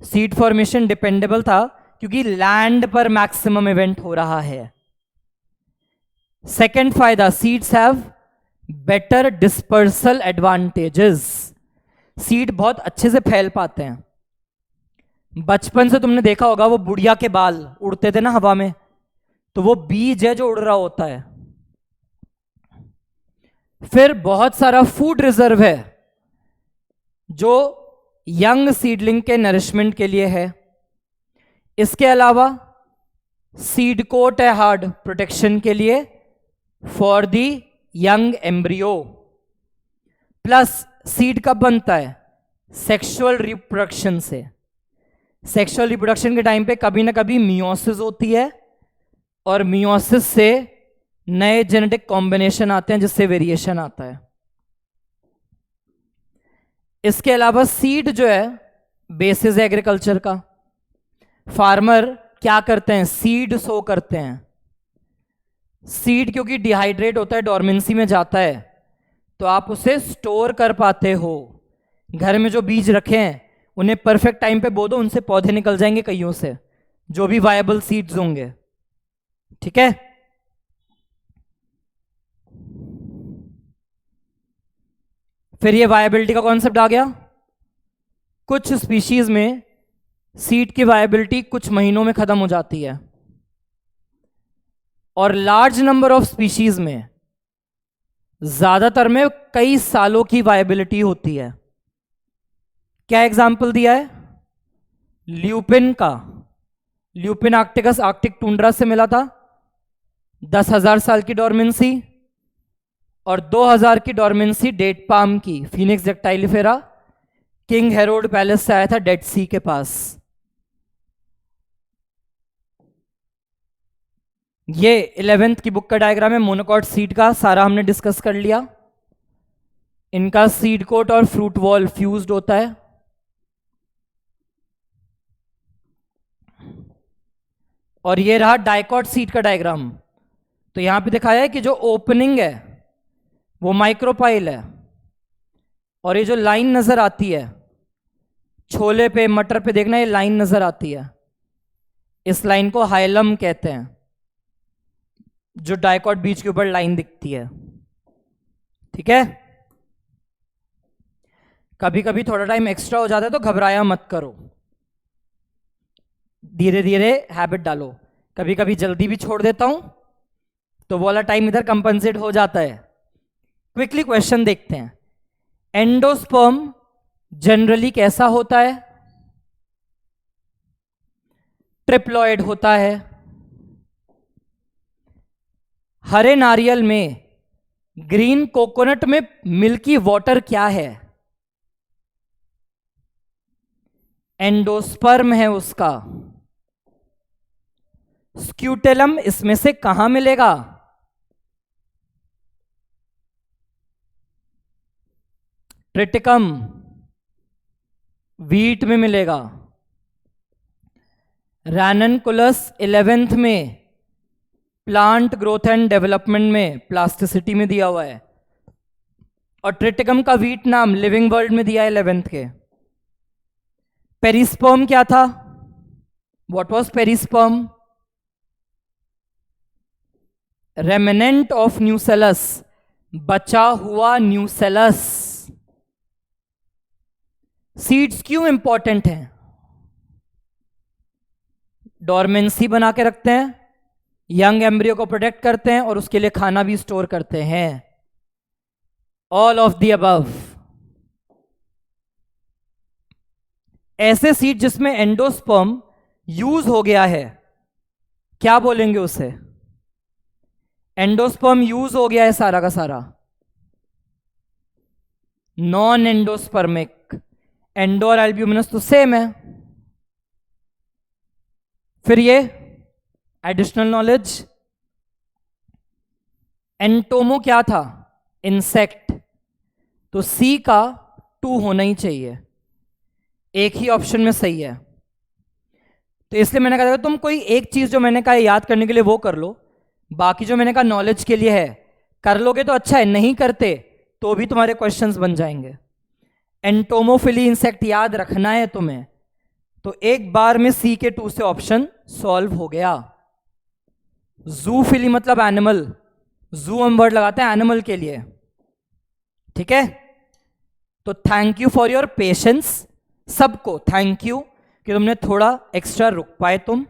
सीड फॉर्मेशन डिपेंडेबल था क्योंकि लैंड पर मैक्सिमम इवेंट हो रहा है। सेकेंड फायदा, seeds have better dispersal advantages. Seed बहुत अच्छे से फैल पाते हैं। बचपन से तुमने देखा होगा वो बुढ़िया के बाल उड़ते थे ना हवा में, तो वो बीज है जो उड़ रहा होता है। फिर बहुत सारा फूड रिजर्व है जो यंग सीडलिंग के नरिशमेंट के लिए है। इसके अलावा सीड कोट है हार्ड प्रोटेक्शन के लिए for the young embryo. Plus seed कब बनता है? सेक्सुअल रिप्रोडक्शन से। सेक्सुअल रिप्रोडक्शन के टाइम पे कभी ना कभी मियोसिस होती है और मियोसिस से नए जेनेटिक कॉम्बिनेशन आते हैं जिससे वेरिएशन आता है। इसके अलावा सीड जो है बेसिस एग्रीकल्चर का। फार्मर क्या करते हैं? सीड सो करते हैं। सीड क्योंकि डिहाइड्रेट होता है, डॉर्मेंसी में जाता है, तो आप उसे स्टोर कर पाते हो। घर में जो बीज रखे हैं उन्हें परफेक्ट टाइम पे बो दो, उनसे पौधे निकल जाएंगे कईयों से, जो भी वायबल सीड्स होंगे। ठीक है। फिर ये वायबिलिटी का कॉन्सेप्ट आ गया। कुछ स्पीशीज में सीड की वायबिलिटी कुछ महीनों में खत्म हो जाती है और लार्ज नंबर ऑफ स्पीशीज में, ज्यादातर में कई सालों की वायबिलिटी होती है। क्या एग्जाम्पल दिया है? ल्यूपिन का। ल्यूपिन आर्क्टिकस आर्कटिक टुंड्रा से मिला था, 10,000 साल की डॉर्मेंसी, और 2000 की डॉर्मेंसी डेट पाम की, फिनिक्स जेक्टाइलिफेरा, किंग हेरोड पैलेस से आया था डेड सी के पास। ये 11th की बुक का डायग्राम है मोनोकॉट सीड का, सारा हमने डिस्कस कर लिया। इनका सीड कोट और फ्रूट वॉल फ्यूज्ड होता है। और ये रहा डाइकॉट सीड का डायग्राम। तो यहां पे दिखाया है कि जो ओपनिंग है वो माइक्रोपाइल है, और ये जो लाइन नजर आती है छोले पे मटर पे, देखना ये लाइन नजर आती है, इस लाइन को हाइलम कहते हैं, जो डाइकॉट बीज के ऊपर लाइन दिखती है। ठीक है। कभी कभी थोड़ा टाइम एक्स्ट्रा हो जाता है तो घबराया मत करो, धीरे धीरे हैबिट डालो। कभी कभी जल्दी भी छोड़ देता हूं तो वो वाला टाइम इधर कंपनसेट हो जाता है। क्विकली क्वेश्चन देखते हैं। एंडोस्पर्म जनरली कैसा होता है? ट्रिप्लॉइड होता है। हरे नारियल में, ग्रीन कोकोनट में मिल्की वाटर क्या है? एंडोस्पर्म है उसका। स्क्यूटेलम इसमें से कहां मिलेगा? ट्रिटिकम वीट में मिलेगा। रैननकुलस 11th में प्लांट ग्रोथ एंड डेवलपमेंट में प्लास्टिसिटी में दिया हुआ है, और ट्रिटिकम का वीट नाम लिविंग वर्ल्ड में दिया है 11th के। पेरिस्पर्म क्या था? What was perisperm? Remnant of nucellus, बचा हुआ न्यूसेलस। सीड्स क्यों इंपॉर्टेंट हैं? डॉर्मेंसी बना के रखते हैं, यंग एम्ब्रियो को प्रोटेक्ट करते हैं, और उसके लिए खाना भी स्टोर करते हैं। All of the above. ऐसे सीड जिसमें एंडोस्पर्म यूज हो गया है, क्या बोलेंगे उसे? एंडोस्पर्म यूज हो गया है सारा का सारा, नॉन एंडोस्पर्मिक। एंडो और एल्ब्यूमिनस तो सेम है। फिर ये एडिशनल नॉलेज, एंटोमो क्या था? इंसेक्ट। तो सी का 2 होना ही चाहिए, एक ही ऑप्शन में सही है। तो इसलिए मैंने कहा तुम कोई एक चीज जो मैंने कहा याद करने के लिए वो कर लो, बाकी जो मैंने कहा नॉलेज के लिए है, कर लोगे तो अच्छा है, नहीं करते तो भी तुम्हारे क्वेश्चंस बन जाएंगे। एंटोमोफिली इंसेक्ट याद रखना है तुम्हें, तो एक बार में सी के 2 से ऑप्शन सॉल्व हो गया। जूफिली मतलब एनिमल, जू हम वर्ड लगाते हैं एनिमल के लिए, ठीक है। तो thank you for your patience, सबको थैंक यू कि तुमने थोड़ा एक्स्ट्रा रुक पाए। तुम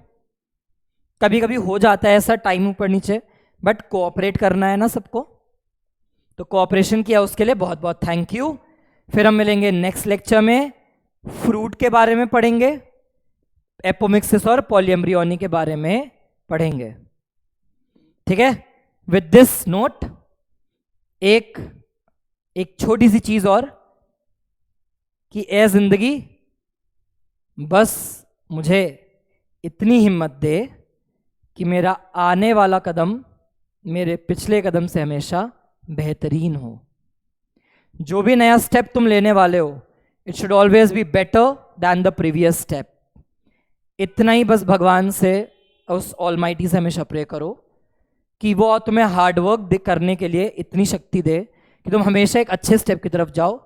कभी कभी हो जाता है ऐसा टाइम ऊपर नीचे, बट कोऑपरेट करना है ना सबको, तो कोऑपरेशन किया उसके लिए बहुत बहुत थैंक यू। फिर हम मिलेंगे नेक्स्ट लेक्चर में, फ्रूट के बारे में पढ़ेंगे, एपोमिक्सिस और पॉलीएम्ब्रियोनी के बारे में पढ़ेंगे, ठीक है। विद दिस नोट एक छोटी सी चीज और कि ए जिंदगी बस मुझे इतनी हिम्मत दे कि मेरा आने वाला कदम मेरे पिछले कदम से हमेशा बेहतरीन हो। जो भी नया स्टेप तुम लेने वाले हो, it should always be better than the previous step. इतना ही बस भगवान से, उस ऑलमाइटी से हमेशा प्रे करो कि वो तुम्हें हार्डवर्क करने के लिए इतनी शक्ति दे कि तुम हमेशा एक अच्छे स्टेप की तरफ जाओ।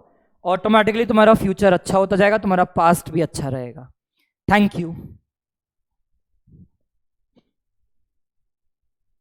ऑटोमेटिकली तुम्हारा फ्यूचर अच्छा होता जाएगा, तुम्हारा पास्ट भी अच्छा रहेगा। Thank you.